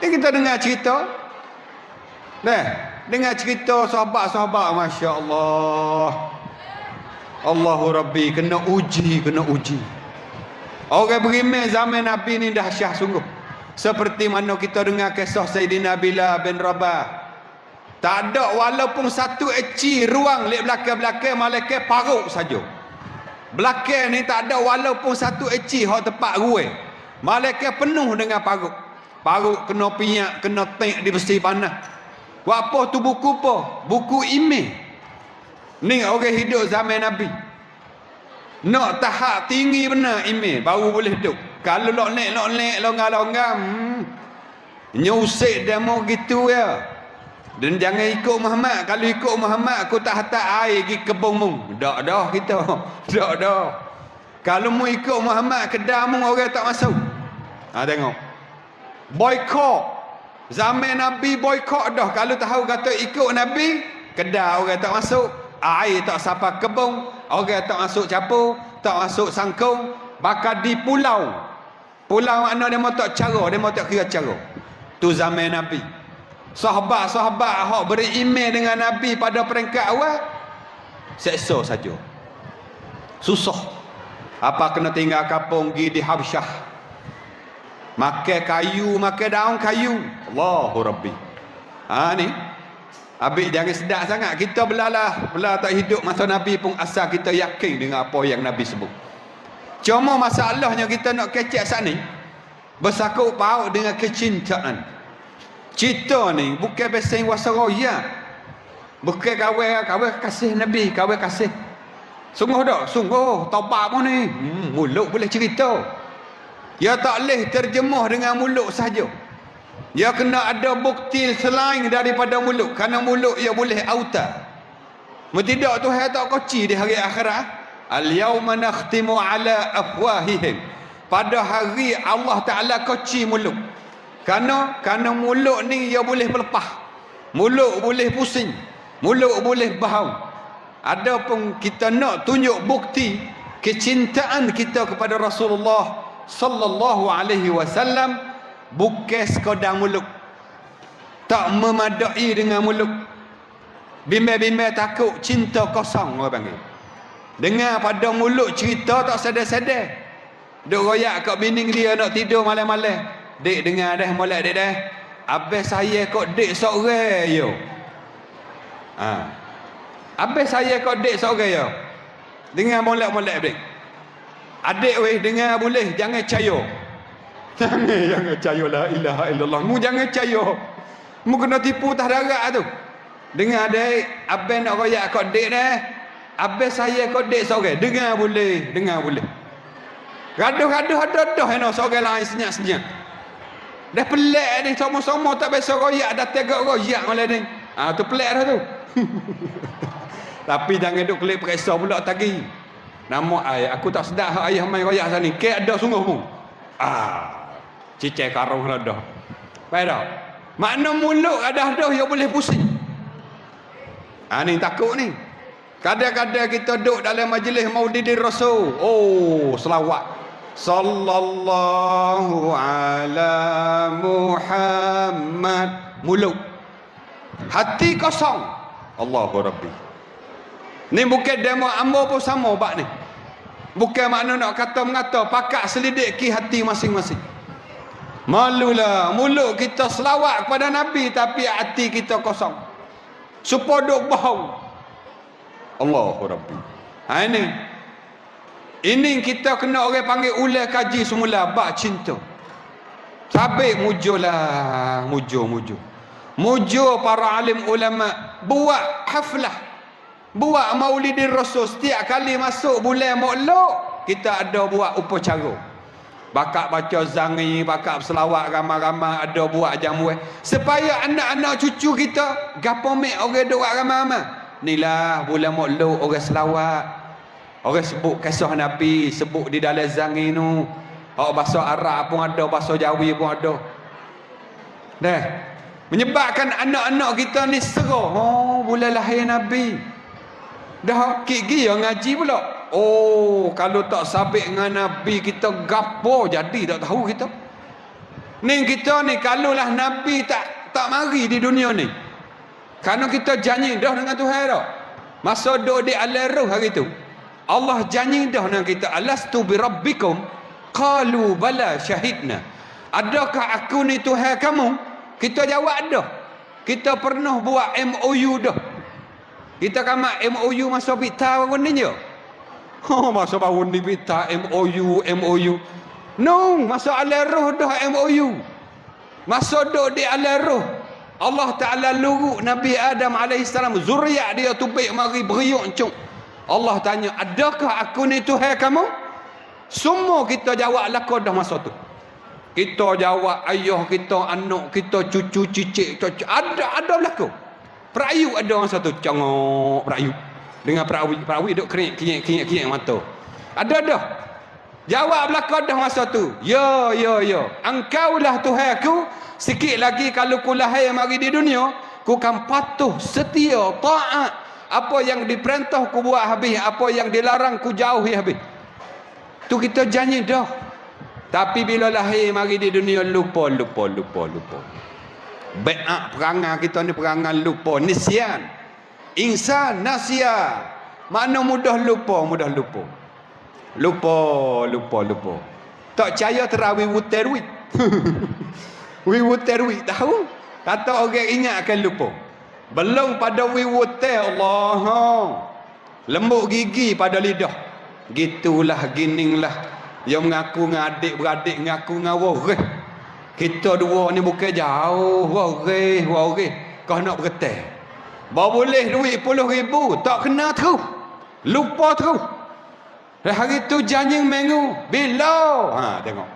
B: Kita dengar cerita. Dengar cerita sahabat-sahabat, Masya Allah. Allahu Rabbi, kena uji. Orang beriman zaman Nabi ni dahsyat sungguh. Seperti mana kita dengar kisah Sayyidina Bilal bin Rabah. Tak ada walaupun satu eci ruang lek belakang-belakang malaikat paruk saja. Belakang ni tak ada walaupun satu eci hak tempat ruang. Malaikat penuh dengan paruk. Paruk kena pinyak, kena tek di besi panas. Apa tu buku apa? Buku email. Ni orang hidup zaman Nabi. Nak tahap tinggi benar email baru boleh hidup. Kalau lok-lek longgam, nyusik demo gitu ya. Dan jangan ikut Muhammad. Kalau ikut Muhammad, aku tak hantar air pergi kebun mu. Tak dah kita. Tak dah. Kalau mu ikut Muhammad, kedai mu orang tak masuk. Tengok. Boykot. Zaman Nabi boykot dah. Kalau tahu kata ikut Nabi, kedai orang tak masuk. Air tak sampai kebun. Orang tak masuk capur. Tak masuk sangkung. Bakal di pulau. Pulau mana dia mahu tak cara. Dia mahu tak kira cara. Tu zaman Nabi. Sahabat-sahabat hak beriman dengan Nabi pada peringkat awal, seksa saja. Susah. Apa kena tinggal kampung pergi di Habsyah. Makan kayu, makan daun kayu. Allahu Rabbi. Ni. Habis jangan sedap sangat. Kita belah tak hidup masa Nabi pun asal kita yakin dengan apa yang Nabi sebut. Cuma masalahnya kita nak kecek saat ni, bersakut paut dengan kecintaan. Cerita ni bukan pasal wasa roya. Bukan kawan kasih Nabi, kawan kasih. Sungguh tak? Sungguh. Taubat pun ni. Mulut boleh cerita. Ya tak boleh terjemah dengan mulut saja. Ya kena ada bukti selain daripada mulut. Kerana mulut ia boleh auta. Tidak Tuhan tak koci di hari akhirat. Al-yawma nakhtimu ala afwahihim. Pada hari Allah Ta'ala koci mulut. Kerana mulut ni ia boleh melepah. Mulut boleh pusing. Mulut boleh bau. Adapun kita nak tunjuk bukti kecintaan kita kepada Rasulullah sallallahu alaihi wasallam, bukan sekadar mulut. Tak memadai dengan mulut. Bimbang-bimbang takut cinta kosong orang panggil. Dengar pada mulut cerita tak sedar-sedar. Duk royak kat bini dia nak tidur malam-malam. Dek dengar dah molek dek dah. Abang saya kok dek seorang yo. Abang saya kok dek seorang yo. Dengar molek-molek dek. Adik weh dengar boleh, jangan cayo. Jangan cayo, la ilaha illallah. Mu jangan cayo. Mu kena tipu tah darat tu. Dengar dek, abang nak royak kok dek dah. Abang saya kok dek seorang. Dengar boleh. Gaduh-gaduh ada seorang lain senyap-senyap. Dah pelik ni, sama-sama tak biasa royak, dah tegak royak malam ni. Tu pelik dah tu. Tapi jangan duk kelip periksa pula tadi. Nama ayah, aku tak sedar ayah main royak sana ni. Ke ada sungguh mu. Cicai karung lah dah. Baik dah. Makna mulut ada yang boleh pusing. Ni takut ni. Kadang-kadang kita duduk dalam majlis Maulidin Rasul. Selawat. Sallallahu ala Muhammad. Mulut. Hati kosong. Allahu Rabbi. Ni bukan demo ambo pun sama bak ni. Bukan makna nak kata mengata, pakak selidik ki hati masing-masing. Malulah mulut kita selawat kepada Nabi tapi hati kita kosong. Supodok bau. Allahu Rabbi. Ini kita kena orang panggil ulai kaji semula bab cinta. Sampai mujur para alim ulama buat haflah Buat Maulidir Rasul setiap kali masuk bulan Maulud, kita ada buat upacara. Bakak baca zangi, bakak selawat ramai-ramai, ada buat jamu. Supaya anak-anak cucu kita gapo mek orang doa ramai-ramai. Inilah bulan Maulud orang selawat. Orang sebut kisah Nabi, sebut di dalam zangi nu. Bahasa Arab pun ada, bahasa Jawi pun ada. Dah. Menyebabkan anak-anak kita ni serah. Oh, bulan lahir Nabi. Dah gigi yang ngaji pula. Oh, kalau tak sabit dengan Nabi kita gapo jadi tak tahu kita. Ni kita ni kalaulah Nabi tak mari di dunia ni. Kerana kita janji dah dengan Tuhan dah. Masa duduk di alam roh hari tu, Allah janji dah dengan kita, alastu bi rabbikum qalu bala syahidna. Adakah aku ni Tuhan kamu? Kita jawab dah. Kita pernah buat MOU dah. Kita kamak MOU masa pita baru ni je. Masa baru ni pita MOU. No, masa alam roh dah MOU. Masa duduk di alam roh, Allah Ta'ala luruk Nabi Adam AS, zuriat dia tubik mari beriuk cuk. Allah tanya, adakah aku ni Tuhan kamu? Semua kita jawab lakon dah masa tu. Kita jawab ayah kita, anak kita, cucu cicit, ada berlaku. Perayu ada orang satu congok perayu. Dengan perawi duk kerik mata. Ada dah. Jawab belakang dah masa tu. Ya. Engkaulah Tuhan aku. Sikit lagi kalau ku lahir mari di dunia, ku kan patuh, setia, taat. Apa yang diperintah ku buat habis, apa yang dilarang ku jauhi habis. Tu kita janji dah. Tapi bila lahir mari di dunia lupa. Bai'ah perangai kita ni perangai lupa, nisyan. Insan nasya. Mana mudah lupa. Lupa. Tak percaya terawih wuterwit. Wiwuterwit tahu? Kata orang ingat akan lupa. Belum pada wiwuter Allah. Lembut gigi pada lidah. Gitulah gininglah. Yang mengaku dengan adik-beradik, mengaku dengan waris. Kita dua ni bukan jauh. Waris. Kau nak bergetar. Bawa boleh duit 10,000. Tak kena terus. Lupa terus. Hari tu janji minggu. Bila? Tengok.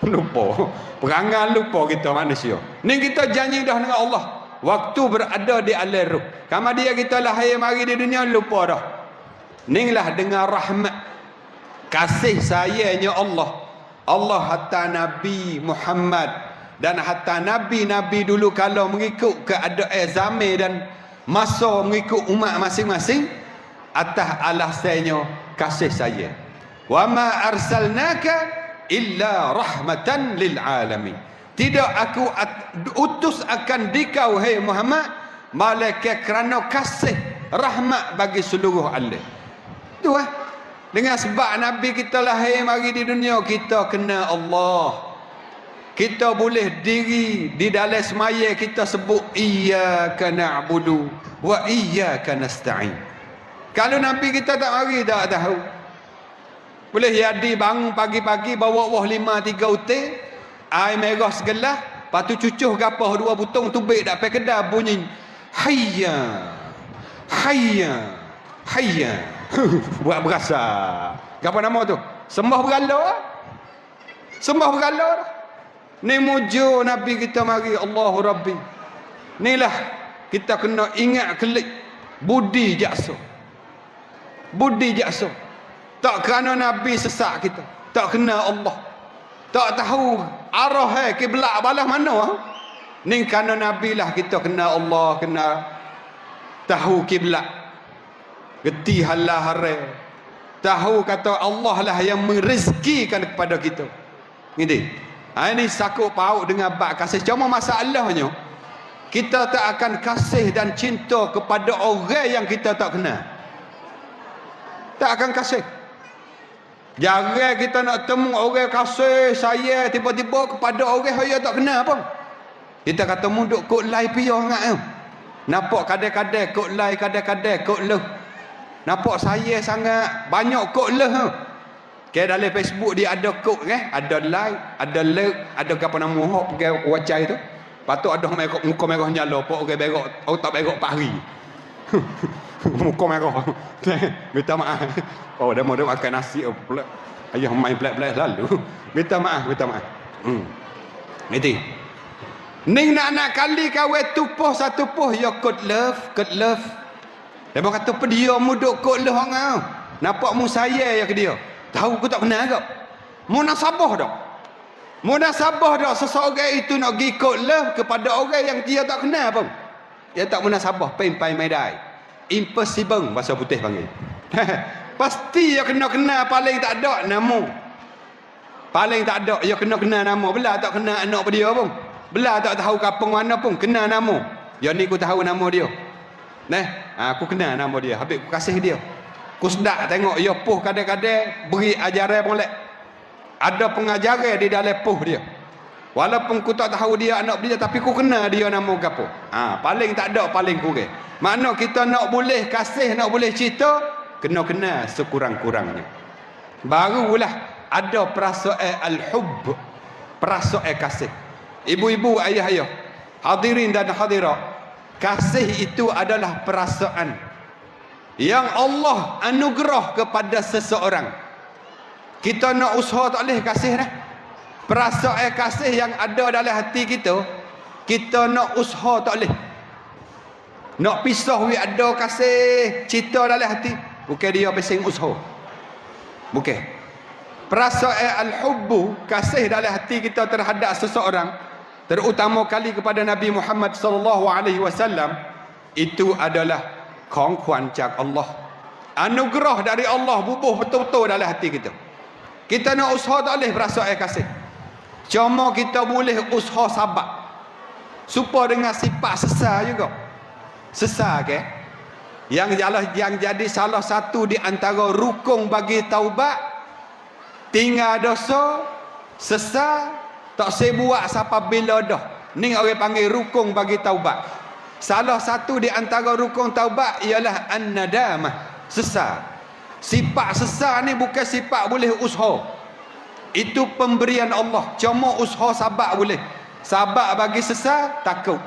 B: Lupa. Perangai lupa kita manusia. Ni kita janji dah dengan Allah. Waktu berada di alam ruh. Kama dia kita lahir mari di dunia lupa dah. Inilah dengan rahmat, kasih sayangnya Allah. Allah hatta Nabi Muhammad dan hatta Nabi-Nabi dulu kalau mengikut keadaan zaman dan masa mengikut umat masing-masing, atas alasannya kasih sayang. Wa ma arsalnaka illa rahmatan lil alamin. Tidak aku utus akan dikau hai Muhammad malaikat kerana kasih rahmat bagi seluruh alam. Tu dengan sebab Nabi kita lahir mari di dunia, kita kena Allah. Kita boleh diri di dalam semaya kita sebut iyyaka na'budu wa iyyaka nasta'in. Kalau Nabi kita tak mari tak tahu. Boleh jadi bangun pagi-pagi bawa wah 5-3 utir, air merah segelas, lepas tu cucuh gapah 2 butong tubik dak pakai kedai bunyi hayya. Buat berasa. Apa nama tu? Sembah berhala. Ni mujur Nabi kita mari Allahu Rabbi. Inilah kita kena ingat kelik budi jakso. Tak kerana Nabi sesak kita. Tak kena Allah. Tak tahu arah kiblat balas mana. Ni kerana Nabi lah kita kena Allah, kena tahu kiblat. Geti halah hare. Tahu kata Allah lah yang merezekikan kepada kita. Ini. Ini sakut paut dengan bab kasih. Cuma masalahnya kita tak akan kasih dan cinta kepada orang yang kita tak kenal. Tak akan kasih. Jarang kita nak temu orang kasih saya tiba-tiba kepada orang yang tak kenal pun. Kita kata munduk kok lai piyah ngak. Nampak kadang-kadang kok lai, kadang-kadang kok leh. Nampak saya sangat banyak kod leh. Kayak dalam Facebook dia ada kod ada like, ada like, ada apa nama hok pergi wacai tu. Patut ada muka merah nyala, pok orang berak, tak berak pari. muka merah. Minta maaf. Oh, dia mau makan nasi pula. Ayah main pelak-pelak lalu. Minta maaf. Itu. Ning nak kali kawe tupuh satu puh ya good love. Dia kata apa dia muduk good love ngau. Nampak mu saya ya ke dia. Tahu aku tak kenal kau. Munasabah dak seseorang itu nak pergi good love kepada orang yang dia tak kenal pun. Dia tak munasabah, pai medai. Impossible bahasa putih panggil. Pasti dia kena paling tak ada nama. Paling tak ada dia kena nama. Belah tak kena anak dia pun. Belah tak tahu kampung mana pun kena nama. Yang ni aku tahu nama dia. Aku kenal nama dia. Habis aku kasih dia. Aku sedap tengok dia puh kadang-kadang beri ajaran molek. Ada pengajaran di dalam puh dia. Walaupun aku tak tahu dia anak dia, tapi aku kenal dia nama gapo. Paling tak ada paling kurang. Makna kita nak boleh kasih, nak boleh cerita, kena sekurang-kurangnya. Barulah ada perasaan al-hubb, perasaan kasih. Ibu-ibu, ayah-ayah, hadirin dan hadirat, kasih itu adalah perasaan yang Allah anugerah kepada seseorang. Kita nak usaha tak boleh kasih dah. Perasaan kasih yang ada dalam hati kita, kita nak usaha tak boleh. Nak pisah ada kasih cinta dalam hati, bukan dia pasang usaha. Bukan. Perasaan al-hubbu, kasih dalam hati kita terhadap seseorang, terutama kali kepada Nabi Muhammad sallallahu alaihi wasallam, itu adalah kongkuan cak Allah. Anugerah dari Allah bubuh betul-betul dalam hati kita. Kita nak usaha tak boleh perasaan kasih. Cuma kita boleh usaha sabar. Supaya dengan sifat sesar juga. Sesar ke? Yang jadi salah satu di antara rukun bagi taubat, tinggal dosa, sesar, tak sebuat sampai bila dah. Ni orang panggil rukun bagi taubat. Salah satu di antara rukun taubat ialah an-nadamah, sesar. Sifat sesar ni bukan sifat boleh usaha. Itu pemberian Allah. Cuma usaha sabar boleh. Sabar bagi sesar, takut.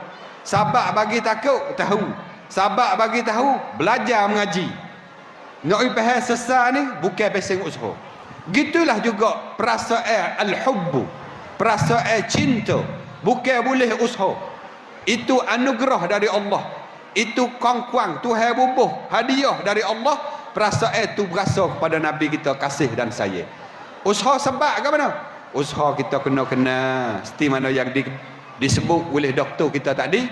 B: Sabar bagi takut, tahu. Sabar bagi tahu, belajar mengaji. Nak faham sesar ni bukan pasang usaha. Gitulah juga perasaan al-hubbu, perasaan cinta, bukan boleh usaha. Itu anugerah dari Allah. Itu kongkuang, Tuhan bubuh hadiah dari Allah. Perasaan itu berasa kepada Nabi kita, kasih dan sayang. Usaha sebab ke mana? Usaha kita kena seperti mana yang disebut oleh doktor kita tadi,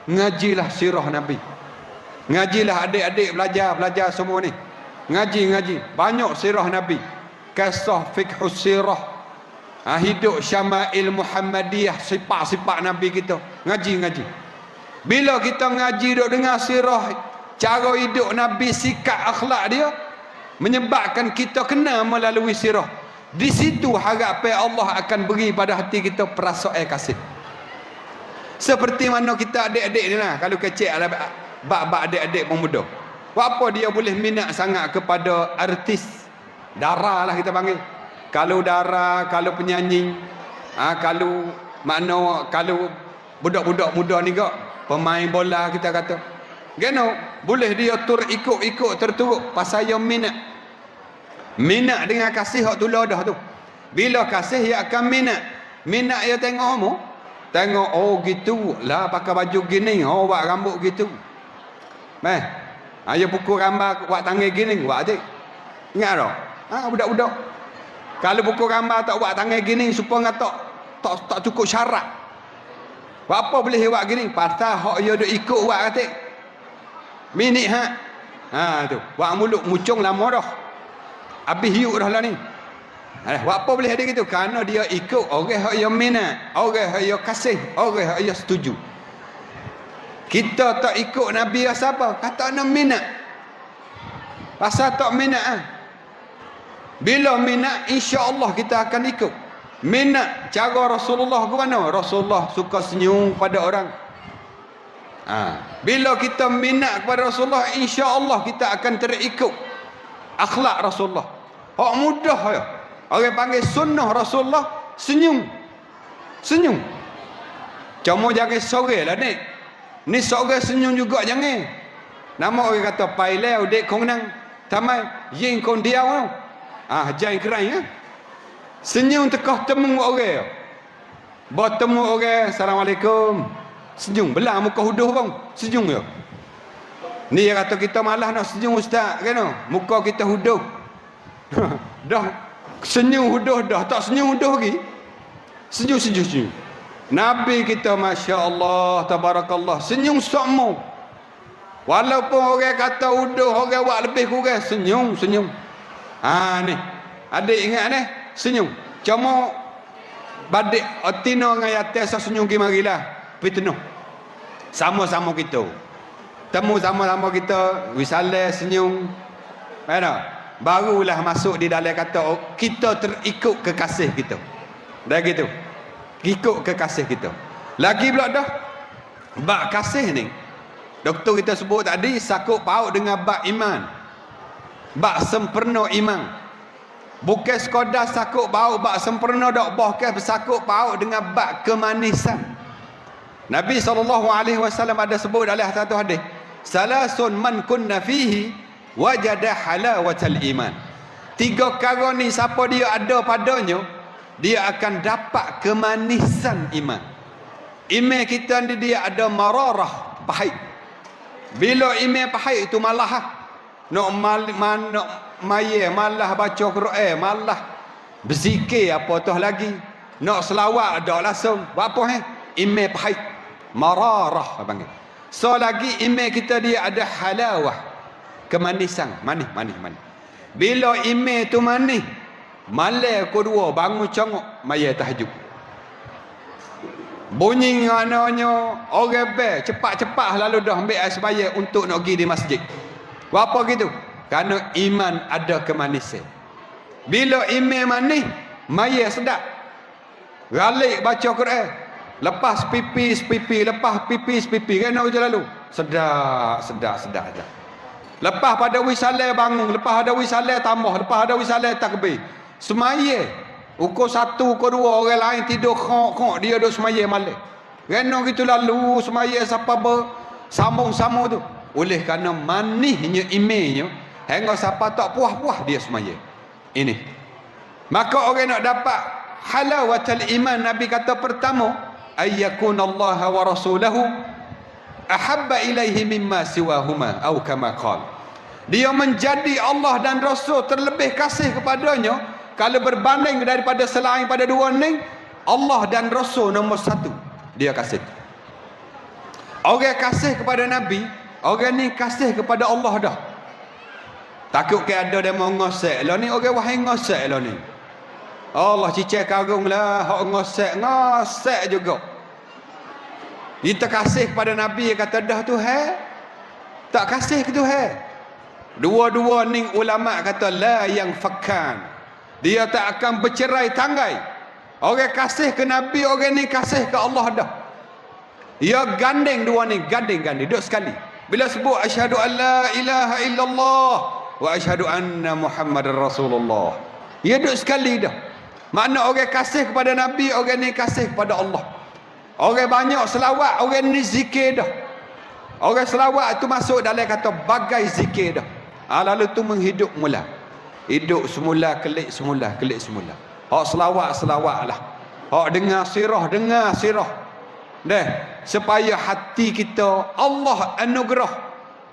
B: ngajilah sirah Nabi. Ngajilah adik-adik belajar semua ni. Ngaji banyak sirah Nabi. Kisah fiqhus sirah. Hidup syama'il Muhammadiyah, sifat-sifat Nabi kita. Ngaji. Bila kita ngaji duk dengar sirah, cara hidup Nabi, sikap akhlak dia, menyebabkan kita kena melalui sirah. Di situ harapan Allah akan beri pada hati kita perasaan kasih. Seperti mana kita adik-adik ni lah, kalau kecil bab adik-adik pemuda. Apa dia boleh minat sangat kepada artis dara lah kita panggil. Kalau dara, kalau penyanyi, kalau budak-budak muda ni kok pemain bola kita kata. Gano, boleh dia ikut terturut pasal dia minat. Minat dengan kasih hak tulah dah tu. Bila kasih dia akan minat dia tengok mu. Tengok oh gitu lah pakai baju gini, oh buat rambut gitu. Dia pukul gambar buat tangan gini, buat adik. Ingat tak? Budak-budak. Kalau pukul gambar tak buat tangan gini supaya tak cukup syarat. Buat apa boleh buat gini? Pasal hak dia duk ikut buat adik. Minit tu. Buat mulut mucung lama dah. Habis hiuk dah lah ni. Buat apa boleh ada gitu? Kerana dia ikut orang yang minat, orang yang kasih, orang yang setuju. Kita tak ikut Nabi siapa? Kata nak minat. Pasal tak minat Bila minat, insya-Allah kita akan ikut. Minat cara Rasulullah ke mana? Rasulullah suka senyum pada orang. Bila kita minat kepada Rasulullah, insya-Allah kita akan terikut akhlak Rasulullah. Hak mudah ya. Orang panggil sunnah Rasulullah, senyum. Cuma jangan sore lah ni. Ni sore senyum juga jangan. Nama orang kata pai leo dek kong nang. Tamai yin kong diau. Jangan kerai ya. Senyum tekah temu orang. Bertemu orang, Assalamualaikum. Senyum, belah muka huduh bang. Senyum ya. Ni dia kata kita malah nak senyum ustaz kan? Muka kita huduh. Dah senyum huduh dah, tak senyum huduh lagi. Senyum. Nabi kita masya-Allah tabarakallah senyum semua. Walaupun orang kata huduh, orang buat lebih kurang senyum. Ni. Adik ingat ni, senyum. Cuma badik otino dengan yates senyum ki marilah. Pitno. Sama-sama kita. Temu sama-sama kita, wisale senyum. Mana? Barulah masuk di dalam kata kita terikut kekasih kita. Dah gitu. Ikut kekasih kita. Lagi pula dah. Bab kasih ni. Doktor kita sebut tadi sakut paut dengan bab iman. Bab sempurna iman. Bukan sekadar sakut paut bab sempurna dak, bahkan bersakut paut dengan bab kemanisan. Nabi SAW ada sebut dalam satu hadis, salasun man kunna fihi wajada halawatal iman. 3 perkara ni siapa dia ada padanya, dia akan dapat kemanisan iman. Iman kita ni dia ada mararah, pahit. Bila iman pahit itu malah nak malah baca Quran, malah berzikir apa tu lagi, nak selawat ada langsung. Buat apa iman pahit, mararah panggil. So lagi iman kita dia ada halawah, kemanisan, manis. Bila iman tu manis, malam kedua bangun congok maya tahajud. Bunyi anaknya orang bel cepat-cepat lalu dah ambil air sembahyang untuk nak pergi di masjid. Apa gitu? Kerana iman ada kemanisan. Bila iman manis, maya sedap. Galik baca Quran. Lepas pipi, lepas pipi. Kan nak lalu. Sedap. Lepas pada wisalah bangun, lepas ada wisalah tambah, lepas ada wisalah takbir. Semaya. Ukur 1, ukur 2, orang lain tidur khok, dia duduk semaya malam. Kan gitu lalu semaya siapa bersambung-sambung tu. Oleh kerana manisnya imannya, hingga siapa tak puas-puas dia semaya. Ini. Maka orang nak dapat halawatul iman, Nabi kata pertama, ayyakunallaha wa rasulahu ahabba ilaihi mimma siwahuma atau kama qala. Dia menjadi Allah dan Rasul terlebih kasih kepadanya kalau berbanding daripada selain pada dua ni. Allah dan Rasul nombor 1 dia kasih. Orang kasih kepada Nabi, orang ni kasih kepada Allah dah. Takut ke ada dia mau ngosek lah ni, orang wahai ngosek lah ni. Allah cicak kagum lah, hak ngosek juga. Kita kasih kepada Nabi, kata dah Tuhan, tak kasih ke Tuhan. Dua-dua ni ulama kata la yang fakkan, dia tak akan bercerai tanggai. Orang kasih ke Nabi, orang ni kasih ke Allah dah. Ia gandeng dua ni, gandeng duduk sekali. Bila sebut asyhadu an la ilaha illallah wa asyhadu anna Muhammadar Rasulullah, ia duduk sekali dah. Makna orang kasih kepada Nabi, orang ni kasih kepada Allah. Orang banyak selawat, orang ni zikir dah. Orang selawat tu masuk dalam kata bagai zikir dah. Lalu tu menghidup mula. Hidup semula, kelik semula. Hak selawat lah. Hak dengar sirah. Dah, supaya hati kita Allah anugerah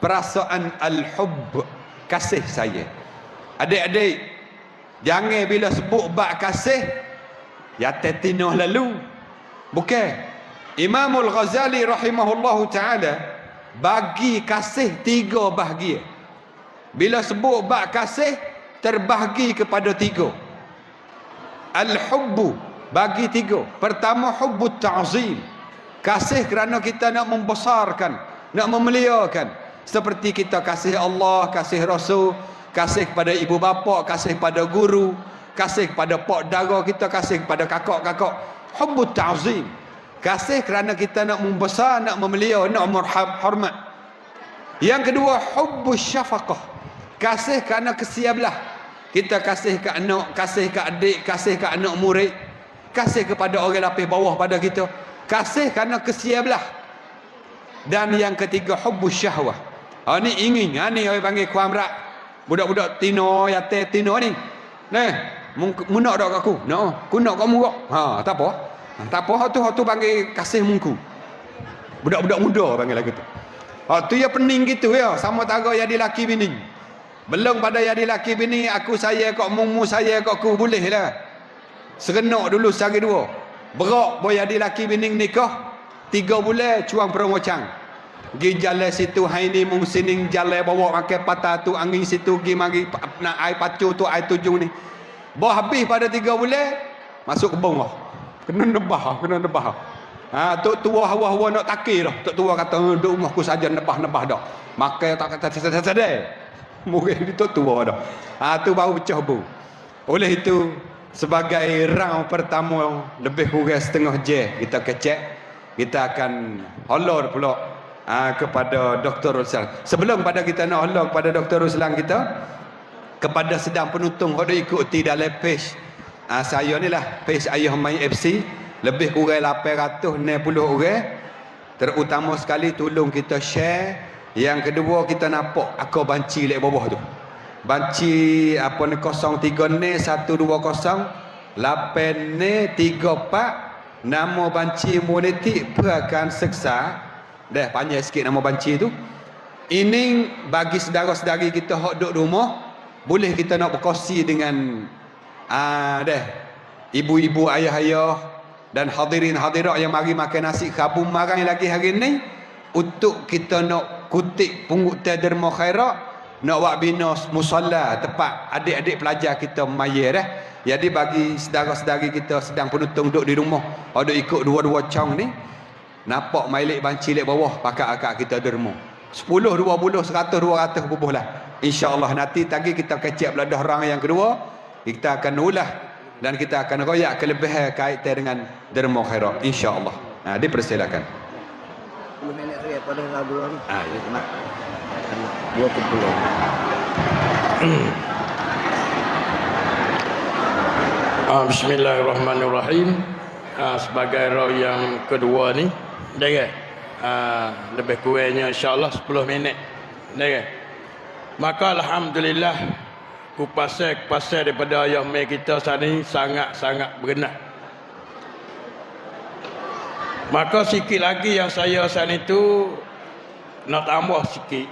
B: perasaan al-hubb, kasih saya. Adik-adik, jangan bila sebut bab kasih ya tetinoh lalu. Bukan. Imamul Ghazali rahimahullahu taala bagi kasih 3 bahagian. Bila sebut bab kasih terbahagi kepada 3. Al-hubbu bagi 3. Pertama hubbut ta'zim, kasih kerana kita nak membesarkan, nak memuliakan. Seperti kita kasih Allah, kasih Rasul, kasih kepada ibu bapa, kasih pada guru, kasih kepada pak dara kita, kasih kepada kakak-kakak. Hubbut ta'zim, kasih kerana kita nak membesar, nak memulia, nak hormat. Yang kedua hubbus syafaqah, kasih kerana kesiabelah. Kita kasih ke anak, kasih ke adik, kasih ke anak murid, kasih kepada orang lapis bawah pada kita, kasih kerana kesiabelah. Dan yang ketiga hubbus syahwah. Ni ingin, ni orang panggil kuam rak. Budak-budak tino, yate tino ni. Nah, mu nak dak aku? Nak, ku nak kamu kok. Tak apa. Tak apa, tu panggil kasih mungku. Budak-budak muda panggil lagu tu. Tu ya pening gitu ya, sama taga jadi laki bini. Belum pada jadi laki bini, aku saya kok mumu saya kok ku boleh lah. Serenok dulu sehari dua. Berak boy jadi laki bini nikah 3 bulan cuang perongocang. Gi jalan situ hai ni mung sining jalan bawa makan patah tu angin situ gi mari nak air pacu tu air tujung ni. Bah habis pada 3 bulan masuk kebun lah. Kena nebah. Tok tua hawa-hawa nak takir dah. Tok tua kata duk rumahku saja nebah-nebah dah. Makan tak kata sedai. Mungkin itu tua dah. Tu baru pecah bu. Oleh itu sebagai round pertama lebih kurang setengah jam kita kecek, kita akan holor pula kepada Dr. Ruslan. Sebelum pada kita nak holor kepada Dr. Ruslan kita, kepada sedang penonton kalau ikuti dalam page saya ni lah, page Ayah Mai FC, lebih kurang 860 orang. Terutama sekali tolong kita share. Yang kedua kita nampak aku banci lek bawah tu. Banci apa ni 03 ni 120 8 ni 34 nama banci monetik akan seksa. Dah panjang sikit nama banci tu. Ini bagi saudara-saudari kita hok duduk rumah, boleh kita nak berkongsi dengan ibu-ibu, ayah-ayah dan hadirin hadirat yang mari makan nasi kabum marang lagi hari ni, untuk kita nak kutip pungutan derma khairat, nak buat bina musalla tempat adik-adik pelajar kita mayar Jadi bagi saudara-saudari kita sedang penonton duduk di rumah, ada ikut dua-dua cang ni, nampak mailik banci lek bawah pakai akak kita derma 10, 20, 100, 200 bubuh lah. InsyaAllah nanti tadi kita kecek beladah orang yang kedua, kita akan ulah dan kita akan royak kelebihan kaitan dengan derma khairat insyaAllah. Dipersilakan.
C: 10 minit lagi pada lagu ni.
B: Ya.
C: Nak 20.
A: Bismillahirrahmanirrahim. Sebagai roh yang kedua ni, lebih kurangnya insyaAllah 10 minit. Maka alhamdulillah kupasan daripada ayah mai kita sani sangat-sangat berkenan. Maka sikit lagi yang saya sani tu nak tambah sikit.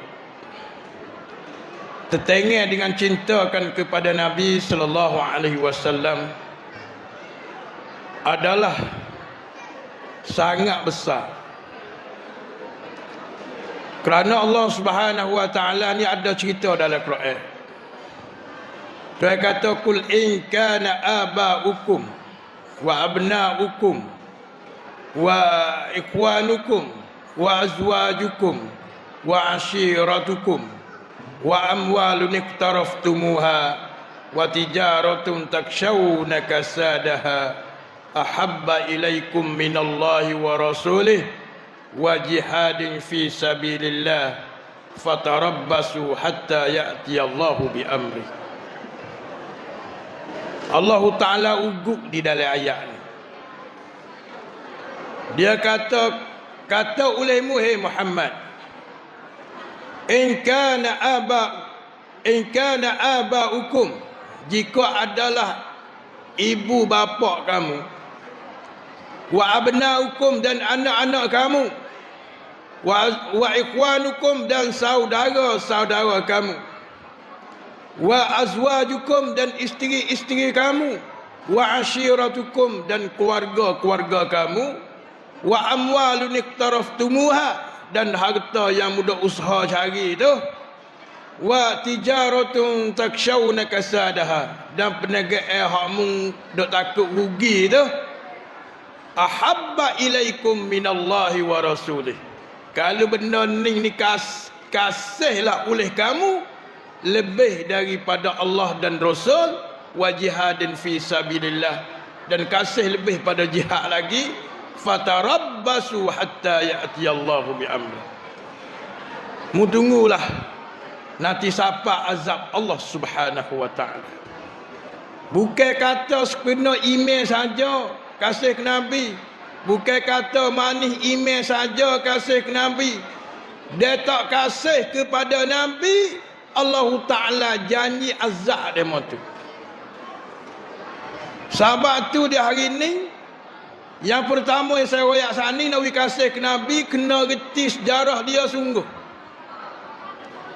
A: Tertengah dengan cintakan kepada Nabi sallallahu alaihi wasallam adalah sangat besar. Kerana Allah Subhanahu wa taala ni ada cerita dalam Quran. Dia kata kul in kana aba'ukum wa abna'ukum wa ikhwanukum wa azwajukum wa ashiratukum wa amwalun iqtaraftumuha wa tijaratun takshawna kasadaha ahabba ilaikum minallahi wa rasulih wa jihadin fi sabilillah fatarabbasu hatta ya'tiyallahu bi amri. Allah Ta'ala ugut di dalam ayat ni. Dia kata olehmu hai Muhammad, in kana aba'ukum, jika adalah ibu bapa kamu, wa abna'ukum dan anak-anak kamu, wa ikhwanukum dan saudara-saudara kamu, wa azwajukum dan isteri-isteri kamu, wa ashiratukum dan keluarga-keluarga kamu, wa amwalun iqtaraftumuha dan harta yang mudah usaha cari tu, wa tijaratun takshawna kasadaha dan perniagaan hakmu dok takut rugi tu, ahabba ilaikum minallahi wa rasulih. Kalau benda ni kasihlah oleh kamu lebih daripada Allah dan Rasul, wa jihadin fi sabilillah, dan kasih lebih pada jihad lagi, fatarabbasu hatta ya'tiyallahu bi amri. Mu tunggulah nanti siapa azab Allah Subhanahu wa taala. Bukan kata sekena email saja kasih ke Nabi, bukan kata manis email saja kasih ke Nabi, dia tak kasih kepada Nabi, Allah Ta'ala janji azab demo tu. Sebab tu di hari ni, yang pertama yang saya royak saat ni, Nabi kasih ke Nabi, kena reti sejarah dia sungguh.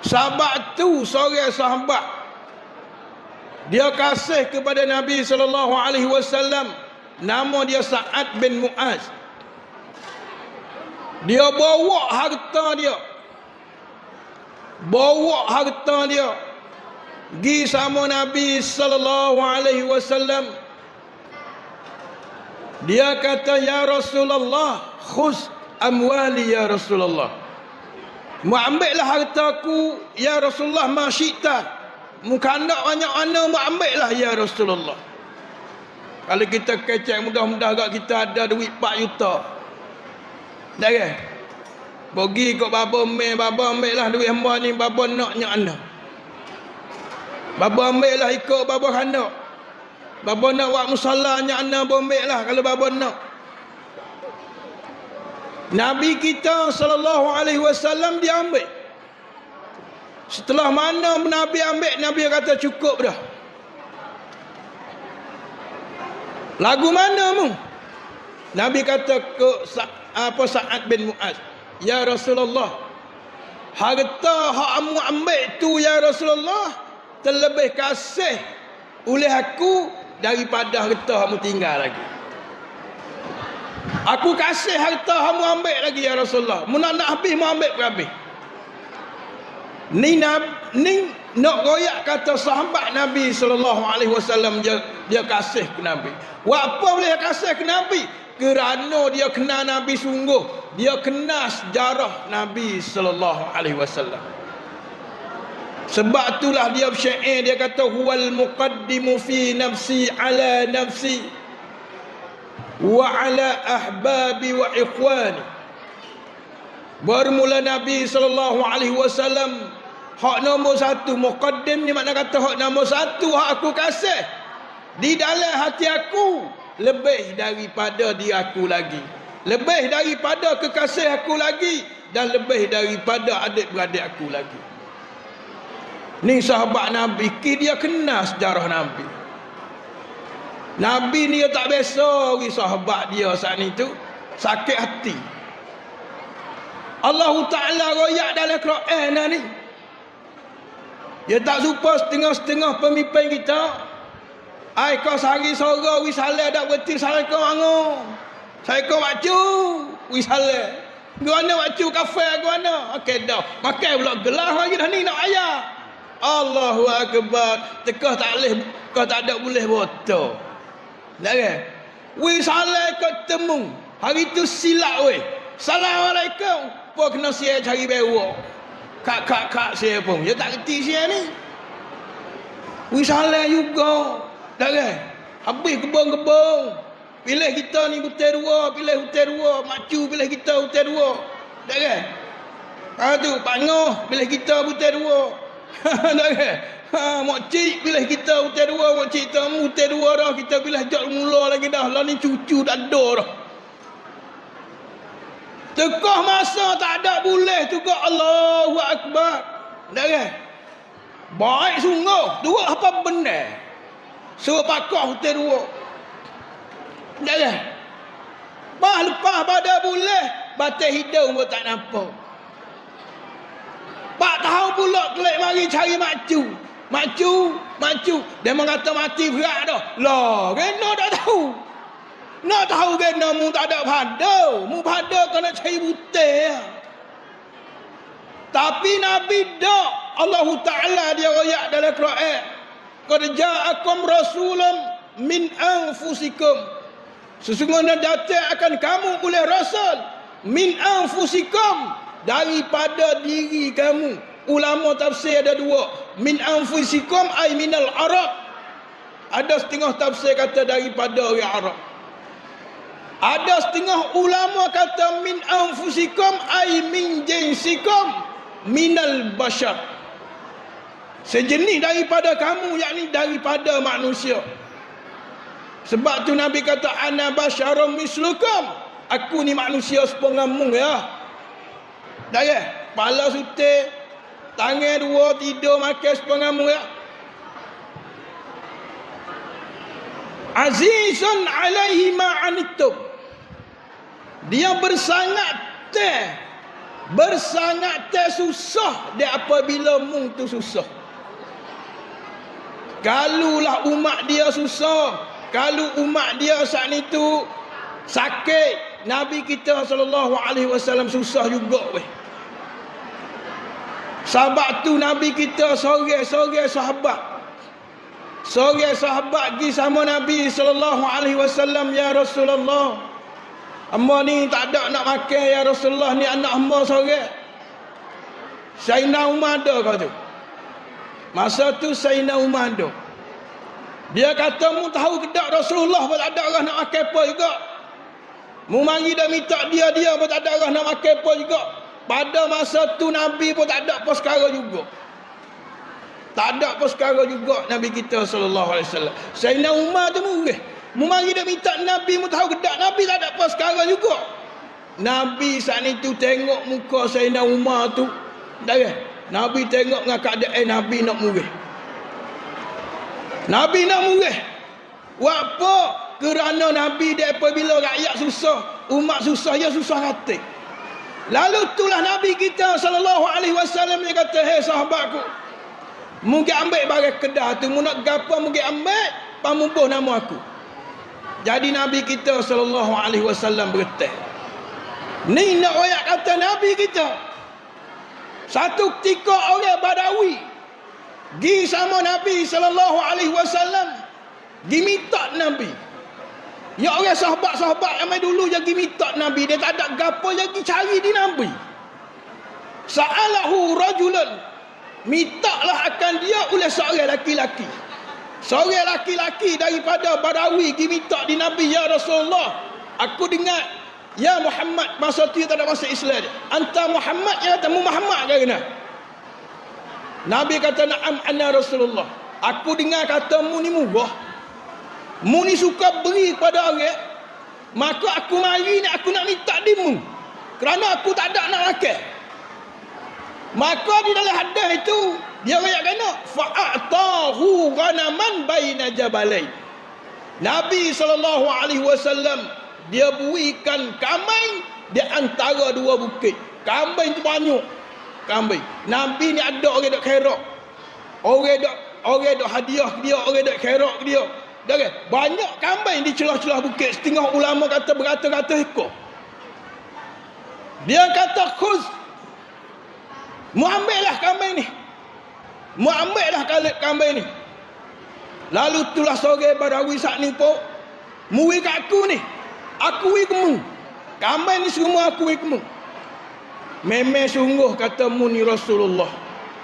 A: Sebab tu seorang sahabat, dia kasih kepada Nabi SAW, nama dia Sa'ad bin Mu'az. Dia bawa harta dia, pergi sama Nabi SAW. Dia kata, ya Rasulullah, khuz amwali ya Rasulullah, mu ambillah hartaku ya Rasulullah, masyita, mu kandak banyak mana, mu ambillah ya Rasulullah. Kalau kita kecek, mudah-mudah agak kita ada duit 4 juta. Dah ke? Pergi kat baba ambil lah duit hamba ni, baba naknya anda. Baba ambil lah ikut baba kandak. Baba nak buat musallahnya anda, ambil lah kalau baba nak. Nabi kita SAW dia ambil. Setelah mana Nabi ambil, Nabi kata cukup dah. Lagu mana mu? Nabi kata ke Sa'ad bin Mu'az, ya Rasulullah, harta hak amu ambil tu ya Rasulullah, terlebih kasih oleh aku daripada harta kamu tinggal lagi. Aku kasih harta kamu ambil lagi ya Rasulullah. Mu nak habis, mu ambil habis. Ni nak royak kata sahabat Nabi SAW, dia kasih ke Nabi. Apa boleh kasih ke Nabi? Kerana dia kenal Nabi sungguh. Dia kenal sejarah Nabi SAW. Sebab itulah dia bersyair, dia kata huwal muqaddimu fi nafsi ala nafsi wa ala ahbabi wa ikhwani. Bermula Nabi SAW hak nombor 1. Muqaddim ni makna kata hak nombor 1, hak aku kasih di dalam hati aku lebih daripada diri aku lagi, lebih daripada kekasih aku lagi, dan lebih daripada adik-beradik aku lagi. Ni sahabat Nabi, dia kenal sejarah Nabi. Nabi ni tak biasa, sahabat dia saat ni tu sakit hati. Allah Ta'ala royak dalam Quran ni, dia tak suka setengah-setengah pemimpin kita. Ai kau sehari sore wi salah dak berti salah kau ango. Saya kau bacu wi salah. Guna bacu kafe guna. Okey dah. Makan pula gelas lagi dah ni nak ayah. Allahu akbar. Tekah tak boleh, kau tak ada boleh botol. Dah ke? Wi salah kau temu. Hari tu silap weh. Assalamualaikum. Apa kena sia cari bewok. Kak saya pun. Dia tak reti sia ni. Wi salah juga. Dah kan? Habis kebun-kebun. Pilih kita ni hutan 2, pilih hutan 2. Macu pilih kita hutan 2. Dah kan? Tu Pak Ngoh pilih kita hutan 2. Dah kan? Mak cik pilih kita hutan 2. Mak cik tamu hutan 2 dah. Kita pilih jat mula lagi dah. Lah ni cucu tak ada dah. Tekah masa tak ada boleh tu kau. Allahu Akbar. Dah kan? Baik sungguh. Dua apa benar? Suruh pakar hutan 2. Dah kan? Lepas pada boleh, batal hidung pun tak nampak. Pak tahu pula kelak mari cari macu. Dia mengata mati berat dah. Lah, kena tak tahu. Nak tahu kena mu tak ada pada. Mu pada kena cari butai. Tapi Nabi dak. Allah Ta'ala dia royak dalam Quran. Qad ja'akum rasulun min anfusikum. Sesungguhnya datang akan kamu oleh rasul min anfusikum, daripada diri kamu. Ulama tafsir ada 2. Min anfusikum ay minal Arab. Ada setengah tafsir kata daripada orang Arab. Ada setengah ulama kata min anfusikum ay min jinsikum minal bashar. Sejenis daripada kamu, yakni daripada manusia. Sebab tu Nabi kata ana basyarum mislukum. Aku ni manusia sepengamu ya. Dah ke? Kepala sutir, tangan dua, tidur makan setengah murah. Azizun alaihi ma'anittum. Dia bersangat susah dia apabila mung tu susah. Kalulah umat dia susah, kalau umat dia saat itu sakit, Nabi kita SAW susah juga weh. Sebab tu Nabi kita sore sahabat pergi sama Nabi SAW, ya Rasulullah, hamba ni tak ada nak makan ya Rasulullah, ni anak hamba sore. Sayyidina Umar ada kata. Masa tu Sayyidina Umar ada. Dia kata, mu tahu kedak Rasulullah pun tak ada orang nak makan apa juga. Mu mari dah minta dia pun tak ada orang nak makan apa juga. Pada masa tu Nabi pun tak ada apa sekarang juga. Tak ada apa sekarang juga Nabi kita SAW. Sayyidina Umar tu murih. Mu mari dah minta Nabi, mu tahu kedak Nabi tak ada apa sekarang juga. Nabi saat itu tengok muka Sayyidina Umar tu. Dah kan? Nabi tengok dengan keadaan Nabi nak murih. Nabi nak murih. Apa? Kerana Nabi dia apabila rakyat susah, umat susah, dia susah hati. Lalu itulah Nabi kita SAW dia kata, hei sahabatku, mungkin ambil barang kedah tu, mu nak gapa mungkin ambil, pamubuh nama aku. Jadi Nabi kita SAW berkata, ni nak royak kata Nabi kita. Satu ketika orang Badawi gi sama Nabi SAW, gi minta Nabi. Ya orang sahabat-sahabat yang dulu je gi minta Nabi, dia tak ada gapo je gi cari di Nabi. Sa'alahu rajulan, mintalah akan dia oleh seorang laki-laki. Seorang laki-laki daripada Badawi gi minta di Nabi, ya Rasulullah, aku dengar ya Muhammad, masa tu tak ada masa Islam. Anta Muhammad, ya tamu Muhammad ke kena? Nabi kata, na'am ana Rasulullah. Aku dengar kata mu ni murah. Mu ni suka beri kepada orang. Maka aku mari ni aku nak minta dimu. Kerana aku tak ada nak makan. Maka di dalam hadis itu dia royak kena fa'atahu ghanaman baina jabalain. Nabi SAW dia berikan kambing di antara dua bukit. Kambing tu banyak. Kambing. Nabi ni ada orang dok kherak. Orang dok hadiah ke dia, orang dok kherak ke dia. Dah kan? Banyak kambing di celah-celah bukit. Setengah ulama kata beratus-ratus ekor. Dia kata khuz, mu ambillah kambing ni. Mu ambillah kambing ni. Lalu itulah sore Badawi saat ni pun, mu wi kat aku ni. Aku wi kemu. Kambing ni semua aku wi kemu. Memang sungguh kata mu ni Rasulullah.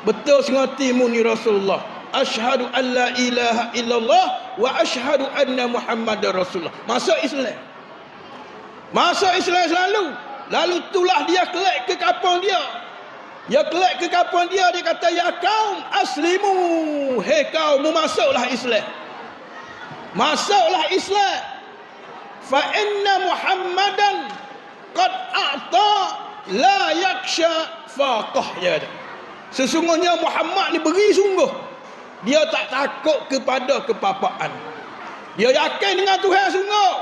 A: Betul sengati mu ni Rasulullah. Asyhadu an la ilaha illallah wa asyhadu anna Muhammadar Rasulullah. Masuk Islam. Masuk Islam selalu. Lalu itulah dia kelak ke kampung dia. Dia kelak ke kampung dia, dia kata, ya kaum aslimu. Hei kaum, mu masuklah Islam. Masuklah Islam. Fa inna Muhammadan qad a'ta la yaksha faqah, ya kata. Sesungguhnya Muhammad ni beri sungguh. Dia tak takut kepada kepapaan. Dia yakin dengan Tuhan sungguh.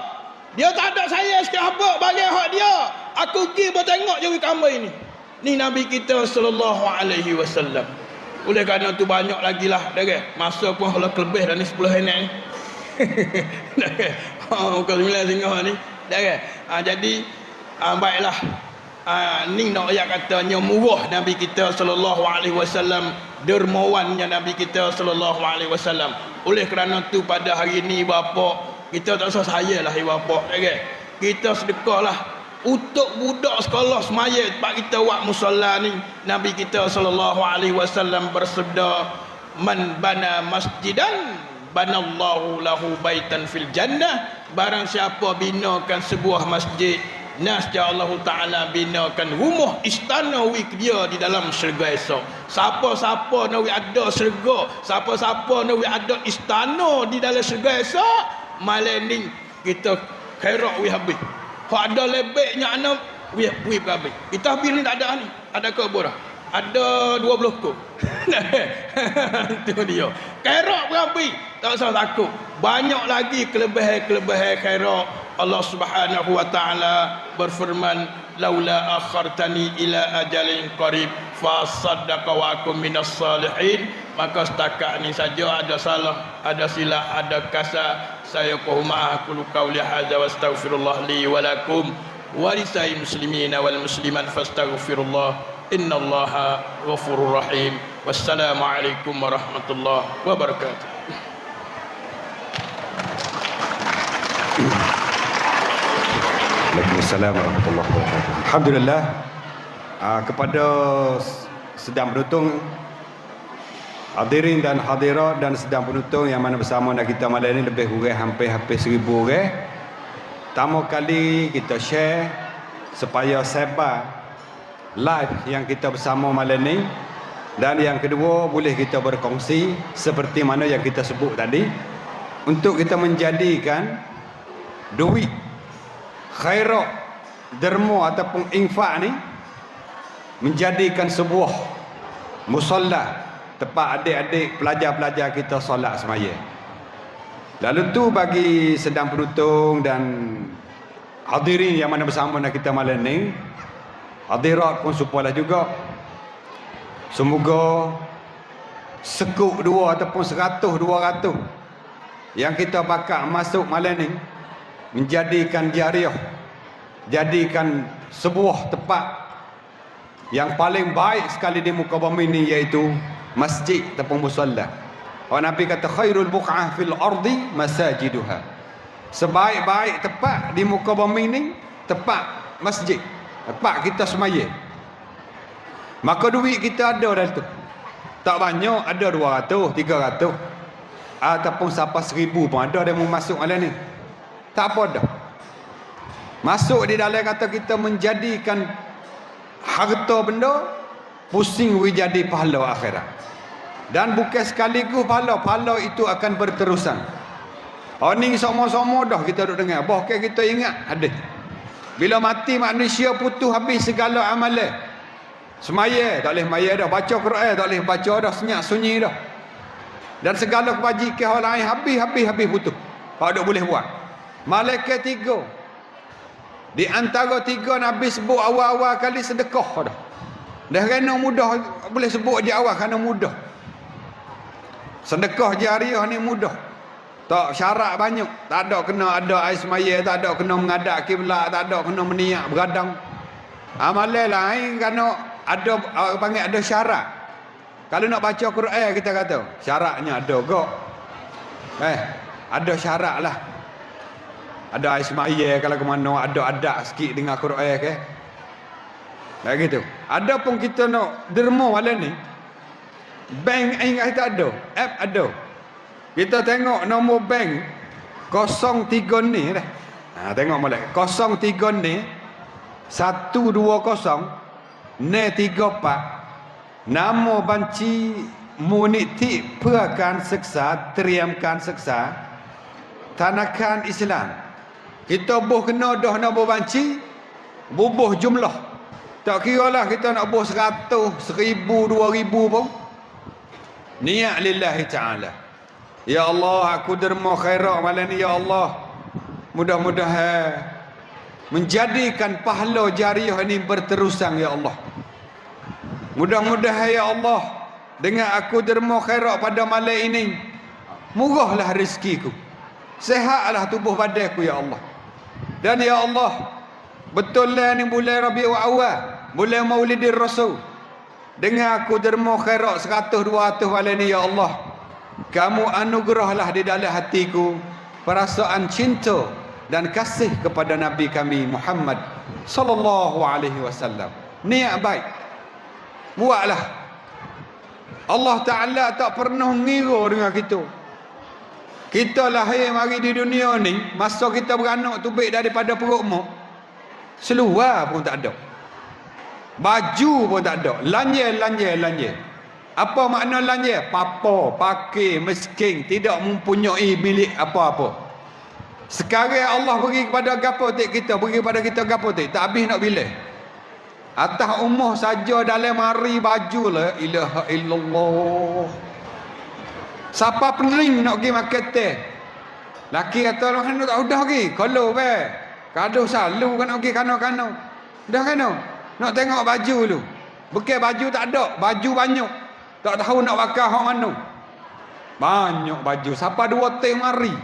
A: Dia tak ada saya sekejap bagi hak dia. Aku pergi bertengok je kambing ini. Ni Nabi kita SAW. Oleh kerana tu banyak lagi lah. Masa pun kalau kelebih dah ni 10 minit ni. Bukan 9 setengah ni. Jadi baiklah. Ni nak ayat katanya murah Nabi kita SAW, dermawannya Nabi kita SAW. Oleh kerana tu pada hari ni bapa, kita tak usah saya lah bapa, kita sedekahlah untuk budak sekolah semaya tempat kita buat musalla ni. Nabi kita SAW bersabda, man bana masjidan banallahu lahu baitan fil jannah. Barang siapa binakan sebuah masjid, nasja Allah Ta'ala binakan rumah istana wik dia di dalam syurga esok. Siapa-siapa nak ada syurga, siapa-siapa nak ada istana di dalam syurga esok, malam ni kita khairat wi habis. Hak ada lebihnya anak wi habis. Kita habis ni tak ada ni. Ada kebun dah. Ada 20 kok. Itu dia. Kerok berapi. Tak usah takut. Banyak lagi kelebihan-kelebihan kerok. Allah Subhanahu wa taala berfirman, "Laula akhartani ila ajalin qarib fa saddaqa wa akum minas salihin." Maka setakat ni saja ada salah, ada silap, ada kasar. Saya qul qauli hadza wa astaghfirullah li wa lakum wa lisa'il muslimina wal muslimat fastaghfirullah. Innallaha ghafurur rahim. Wassalamu alaikum warahmatullahi wabarakatuh.
B: Waalaikumsalam warahmatullahi wabarakatuh. Alhamdulillah, kepada sedang penonton, hadirin dan hadirat dan sedang penonton yang mana bersama dengan kita malam ini lebih kurang hampir 1000 orang. Pertama kali kita share supaya sebar live yang kita bersama malam ini, dan yang kedua boleh kita berkongsi seperti mana yang kita sebut tadi, untuk kita menjadikan duit khairat derma ataupun infak ni menjadikan sebuah musalla tempat adik-adik pelajar-pelajar kita solat semaya. Lalu tu bagi sedang penonton dan hadirin yang mana bersama dengan kita malam ni, hadirat pun supalah juga, semoga sekuk 2 ataupun 100-200 yang kita bakal masuk malam ni menjadikan jariah, jadikan sebuah tempat yang paling baik sekali di muka bumi ini, iaitu masjid ataupun musalla. Orang Nabi kata khairul buq'ah fil ardi masajiduha. Sebaik-baik tempat di muka bumi ini tempat masjid, tempat kita semaya. Maka duit kita ada dah tu. Tak banyak, ada 200, 300 ataupun sampai 1000 pun ada yang mau masuk malam ni. Tak apa dah. Masuk di dalam kata kita menjadikan harta benda, pusing we jadi pahala akhirat. Dan bukan sekaligus pahala itu akan berterusan. Oh ni sama-sama dah kita duk dengar. Bahkan kita ingat hadis. Bila mati manusia putus habis segala amalan. Semaya tak boleh semaya dah, baca Quran tak boleh baca dah, senyap sunyi dah. Dan segala kebajikan orang lain habis putus. Tak ada boleh buat. Malaikat 3. Di antara 3 Nabi sebut awal-awal kali sedekah dah. Dah kena mudah, boleh sebut je awal kerana mudah. Sedekah jariah ni mudah. Tak syarat banyak. Tak ada kena ada air semaya, tak ada kena menghadap kiblat, tak ada kena meniak beradang. Amalan lain kerana ada panggil ada syarat. Kalau nak baca Quran kita kata syaratnya ada gak. Ada syarat lah. Ada air semaya kalau ke mana, ada adat sikit dengan Quran ke. Kayak gitu. Ada pun kita nak derma malam ni, bank ingat kita ada, app ada. Kita tengok nombor bank 03 ni dah. Tengok molek 03 ni 120 ne 34 nama banci muniti Perakan Seksa Teriamkan Seksa Tanakan Islam. Kita boh kena dah nombor banci, bubuh jumlah. Tak kira lah kita nak buh 100, 1000, 2000 pun. Niat lillahi ta'ala. Ya Allah, aku derma khairat malam ni ya Allah. Mudah-mudahan menjadikan pahala jariah ini berterusan ya Allah. Mudah-mudahan ya Allah, dengan aku derma khairat pada malam ini, murahlah rezekiku, sehatlah tubuh badanku ya Allah. Dan ya Allah, betul lah ni bulan Rabiul Awal, bulan Maulidir Rasul. Dengan aku derma khairat 100-200 malam ni ya Allah, kamu anugerahlah di dalam hatiku perasaan cinta dan kasih kepada Nabi kami Muhammad sallallahu alaihi wasallam. Niat baik buatlah. Allah Ta'ala tak pernah ngira dengan kita. Kita lahir mari di dunia ni, masa kita beranak tu baik daripada perut mak, seluar pun tak ada, baju pun tak ada, lanjir. Apa makna lanjir? Papa, pakai, miskin, tidak mempunyai milik apa-apa. Sekarang Allah beri kepada gapo tik kita, beri kepada kita gapo tik, tak habis nak bila. Atas umur saja dalam mari baju la ilaha illallah. Siapa pening nak pergi makan teh? Laki kata orang tak udah lagi. Kalau be. Kado selalu kan nak pergi kano-kano. Dah kano. Nak tengok baju lu. Bukan baju tak ada, baju banyak. Tak tahu nak pakai hak mana. Banyak baju. Siapa dua teh mari.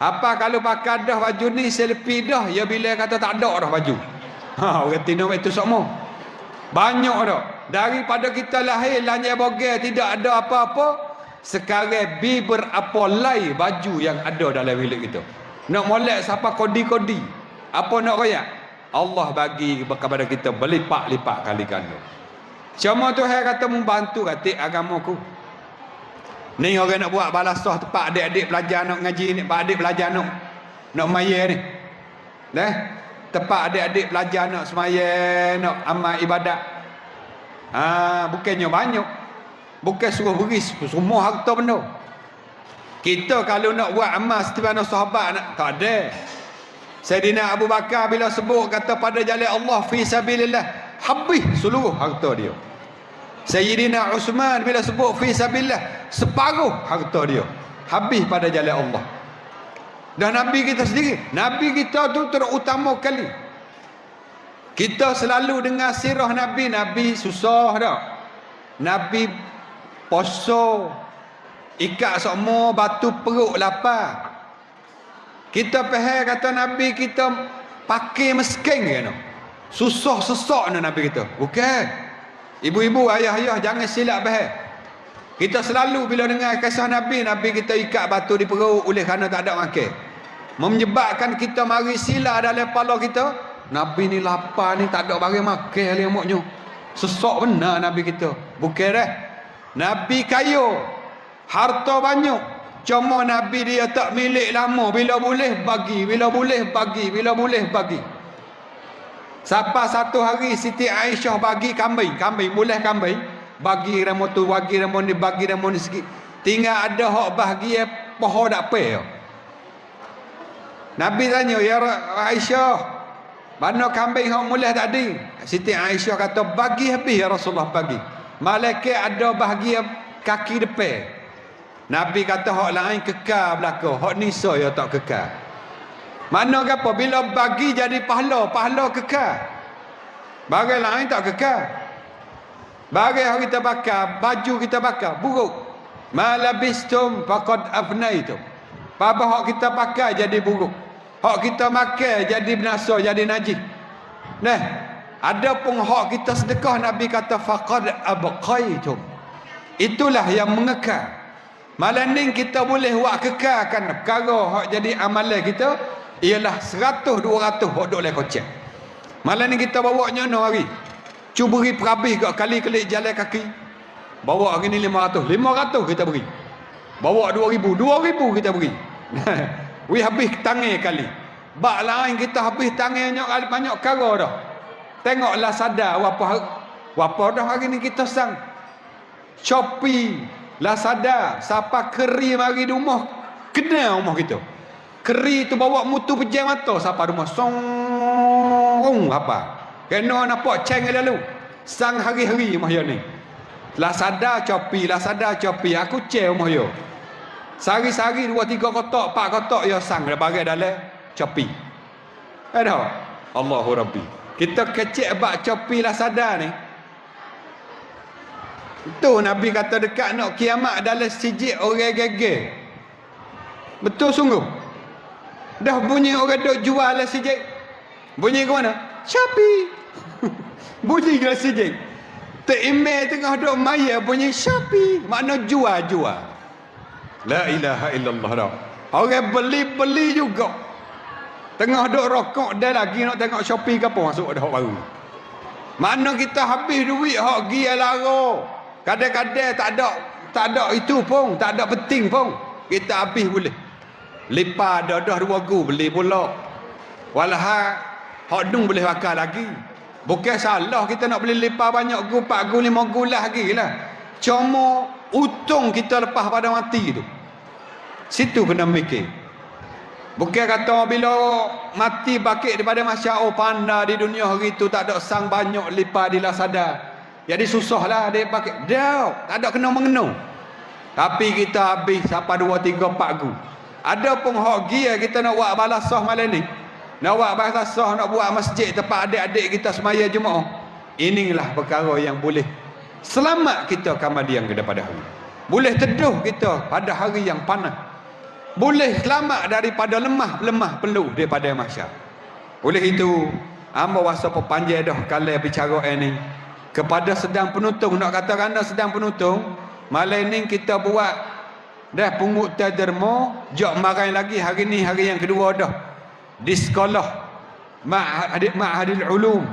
B: Apa kalau pakai dah baju ni selfie dah, ya bila kata tak ada dah baju. Orang tino itu semua. Banyak dah. Daripada kita lahir lanjut bogel tidak ada apa-apa, sekarang berapply baju yang ada dalam bilik kita. Nak molek siapa kodi-kodi. Apa nak royak? Allah bagi kepada kita berlipat-lipat kali ganda. Cuma Tuhan kata membantu katik agamaku. Ni orang nak buat balasah tempat adik-adik belajar nak ngaji ni, pak adik belajar nak maya ni. Nah, tempat adik-adik belajar nak semaya, nak amal ibadat. Bukannya banyak. Bukan suruh beri semua harta benda. Kita kalau nak buat amal seperti mana sahabat nak, tak ada. Sayyidina Abu Bakar bila sebut kata pada jalan Allah fi sabilillah, habis seluruh harta dia. Sayyidina Uthman bila sebut fi sabilillah, separuh harta dia habis pada jalan Allah. Dan Nabi kita sendiri, Nabi kita tu terutama kali. Kita selalu dengar sirah Nabi, Nabi susah dah. Nabi poso, ikat semua batu perut lapar. Kita faham kata Nabi kita pakai miskin kan. Susah sesak na Nabi kita. Bukan. Ibu-ibu, ayah-ayah jangan silap faham. Kita selalu bila dengar kisah Nabi, Nabi kita ikat batu di perut oleh kerana tak ada makan. Menyebabkan kita mari sila dalam kepala kita, Nabi ni lapar ni tak ada barang makan lemoknya. Sesak benar Nabi kita. Bukan dah. Nabi kaya, harta banyak. Cuma Nabi dia tak milik lama. Bila boleh bagi, bila boleh bagi, bila boleh bagi. Sampai satu hari Siti Aisyah bagi kambing, boleh kambing. Bagi ramo tu, bagi ramo ni, bagi ramo ni sikit. Tinggal ada hak bahagia pohon tak apa. Nabi tanya, ya Aisyah, mana kambing hak mulai tadi? Siti Aisyah kata, bagi habis ya Rasulullah bagi. Malaikat ada bahagia kaki depan. Nabi kata hak lain kekal belaka, hak ni saya tak kekal. Mana apa bila bagi jadi pahala kekal. Bagai lain tak kekal. Bagai hak kita bakar, baju kita bakar, buruk. Malabistum faqad afnaitum. Apa hak kita pakai jadi buruk. Hak kita makan jadi binasa, jadi najis. Nah, ada pun hak kita sedekah, Nabi kata faqad abqaitum. Itulah yang mengekal. Malam kita boleh buat kekalkan perkara hak jadi amalan kita ialah 100 200 hak duk le kocek. Malam ni kita bawa nyono hari. Cuba beri perhabis kat kali kelik jalan kaki. Bawa hari ni 500 kita beri. Bawa 2000 kita beri. We habis tangan kali. Bak lain kita habis tangan banyak perkara dah. Tengoklah sadar apa dah hari ni kita sang. Shopee, Lazada, siapa keri mari di rumah, kena rumah kita. Keri tu bawa mutu pejam mata, siapa rumah song apa. Kena nampak ceng lalu. Sang hari-hari rumah yo ni. Lazada, Shopee, aku ceng rumah yo. Sehari-sehari 2-3 kotak, 4 kotak yo sang dah bagi dalam Shopee. Ada. Allahu Rabbi. Kita kecek bak Shopee Lazada ni. Betul Nabi kata dekat nak kiamat dalam sijik orang geger. Betul sungguh. Dah bunyi orang duk jual dalam sijik. Bunyi ke mana? Shopee. Bunyi dalam sijik. Email tengah duk maya bunyi Shopee. Makna jual-jual. La ilaha illallah dah. Orang beli-beli juga. Tengah duk rokok dah lagi nak tengok Shopee ke apa masuk dah baru. Mana kita habis duit hak gi lara. Kadang-kadang tak ada itu pun, tak ada penting pun. Kita habis boleh. Lipat dah 2 gu beli pula. Walha hak dung boleh pakai lagi. Bukan salah kita nak beli lipat banyak gu, 4 gu, 5 gu lagi lah. Cuma untung kita lepas pada mati tu. Situ kena mikir. Bukan kata bila mati bakit daripada masyarakat, oh panda di dunia hari tu tak ada sang banyak lipat di lasada. Jadi susahlah dia pakai. Dah, tak ada kena mengena. Tapi kita habis sampai 2 3 4 gu. Ada pun hak gia kita nak buat balasah malam ni. Nak buat balasah, nak buat masjid tempat adik-adik kita semaya Jumaat. Inilah perkara yang boleh selamat kita kemudian daripada hari. Boleh teduh kita pada hari yang panas. Boleh selamat daripada lemah peluh daripada masyarakat. Oleh itu, hamba wasa perpanjang dah kalau bicara ini kepada sedang penuntung, nak kata kerana sedang penuntung, malam ni kita buat dah pungut derma, jok marai lagi hari ni hari yang kedua dah di sekolah Ma'hadil Ulum,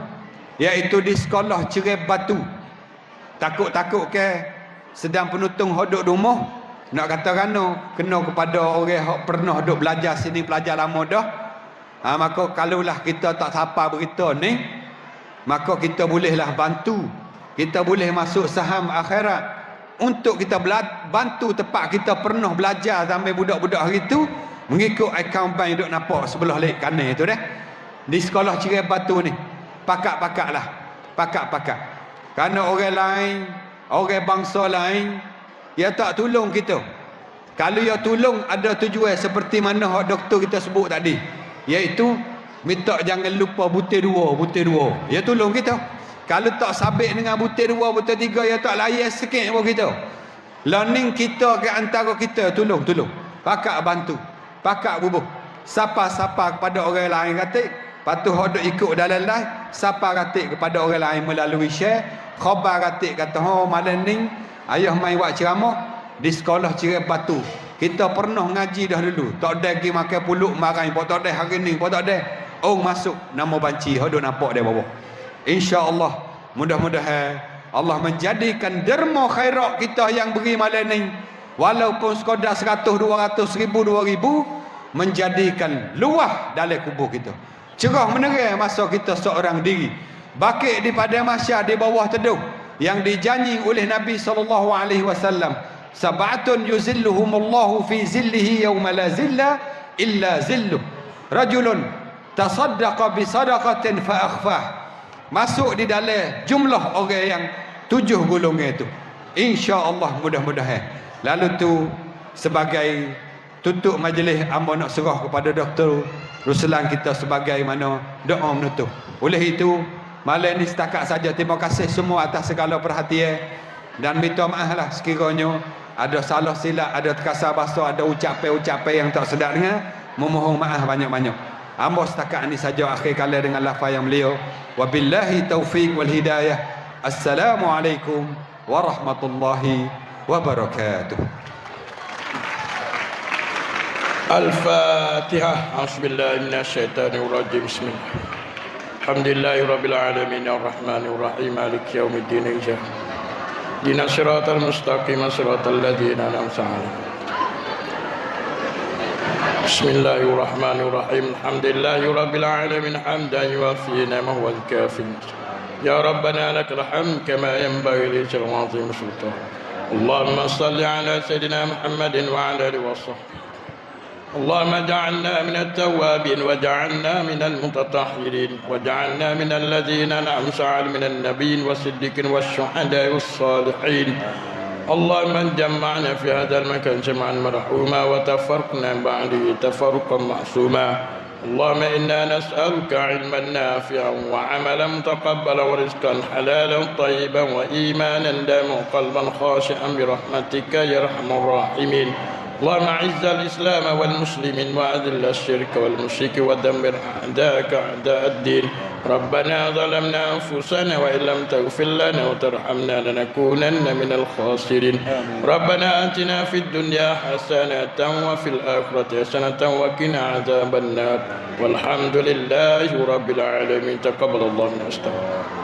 B: iaitu di sekolah Cerai Batu. Takut-takut ke sedang penuntung hodok rumah, nak kata kerana kena kepada orang yang pernah duk belajar sini, pelajar lama dah. Maka kalaulah kita tak sapa berita ni, maka kita bolehlah bantu. Kita boleh masuk saham akhirat untuk kita bantu tempat kita pernah belajar sampai budak-budak hari tu, mengikut akaun bank duk nampak sebelah lek kanan tu dah. Di sekolah Cerai Batu ni, pakak-pakaklah. Pakak-pakak. Kerana orang lain, orang bangsa lain, dia tak tolong kita. Kalau dia tolong ada tujuan seperti mana hak doktor kita sebut tadi, iaitu minta jangan lupa butir dua. Dia tolong kita. Kalau tak sabit dengan butir 2, butir 3, dia tak layan sikit pun kita. Learning kita ke antara kita tolong. Pakak bantu. Pakak bubuh. Sapa-sapa kepada orang lain katik. Patuh hak duk ikut dalam live, sapa katik kepada orang lain melalui share. Khabar katik kata, "Oh, malam ni ayah main buat ceramah di sekolah Cerai Batu. Kita pernah ngaji dah dulu. Tak ada pergi makan puluk marai. Tak ada hari ni. Tak ada. Oh masuk nama banci. Hodok nampak dia bawah. InsyaAllah. Mudah-mudahan Allah menjadikan derma khairat kita yang beri malam ni. Walaupun sekadar 100, 200, 1000, 2000. Menjadikan luah dalam kubur kita. Cerah menerang masa kita seorang diri. Bakit daripada masyarakat di bawah teduh. Yang dijanji oleh Nabi SAW, sab'atun yuzilluhumullahu fi zillihi yawma la zilla illa zilluh, rajulun tasaddaqa bi sadaqatin fa akhfah. Masuk di dalam jumlah orang yang 7 golongan itu, insya-Allah, mudah-mudahan. Lalu tu sebagai tutup majlis, hamba nak serah kepada Dr. Ruslan kita sebagai mana doa menutup. Oleh itu malam ni setakat saja. Terima kasih semua atas segala perhatian. Dan minta maaflah sekiranya ada salah silap, ada terkasar bahasa, ada ucapan-ucapan yang tak sedap dengar. Memohon maaf banyak-banyak. Hamba setakat ni saja akhir kali dengan lafaz yang beliau. Wabillahi taufiq wal hidayah. Assalamualaikum warahmatullahi wabarakatuh.
A: Al-Fatihah. A'udzubillahi minasyaitonirrajim. Bismillah. Alhamdulillahirabbil alamin arrahmanir rahim maliki yaumiddin ijah. Dinas siratal mustaqim siratal ladzina an'amta 'alaihim. Bismillahirrahmanirrahim. Alhamdulillahirabbil alamin hamdan yuwaffi ni'amahu wal kafi. Ya Rabbana lakal hamd kama yanbaghi li jalali sultan. Allahumma salli ala sayidina Muhammadin wa ala alihi wa sahbihi. اللهم اجعلنا من التوابين واجعلنا من المتطهرين واجعلنا من الذين أنعمت عليهم من النبيين والصديقين والشهداء والصالحين. اللهم جمعنا في هذا المكان جمعا مرحوما وتفرقنا بعده تفرقا معصوما. اللهم إنا نسألك علما نافعا وعملا متقبلا ورزقا حلالا طيبا وإيمانا دائما وقلبا خاشعا برحمتك يا أرحم الراحمين. اللهم اعز الاسلام والمسلمين واذل الشرك والمشرك ودمر اعداءك اعداء الدين. ربنا ظلمنا انفسنا وان لم تغفر لنا وترحمنا لنكونن من الخاسرين. ربنا اتنا في الدنيا حسنه وفي الاخره حسنه وقنا عذاب النار. والحمد لله رب العالمين. تقبل الله منا.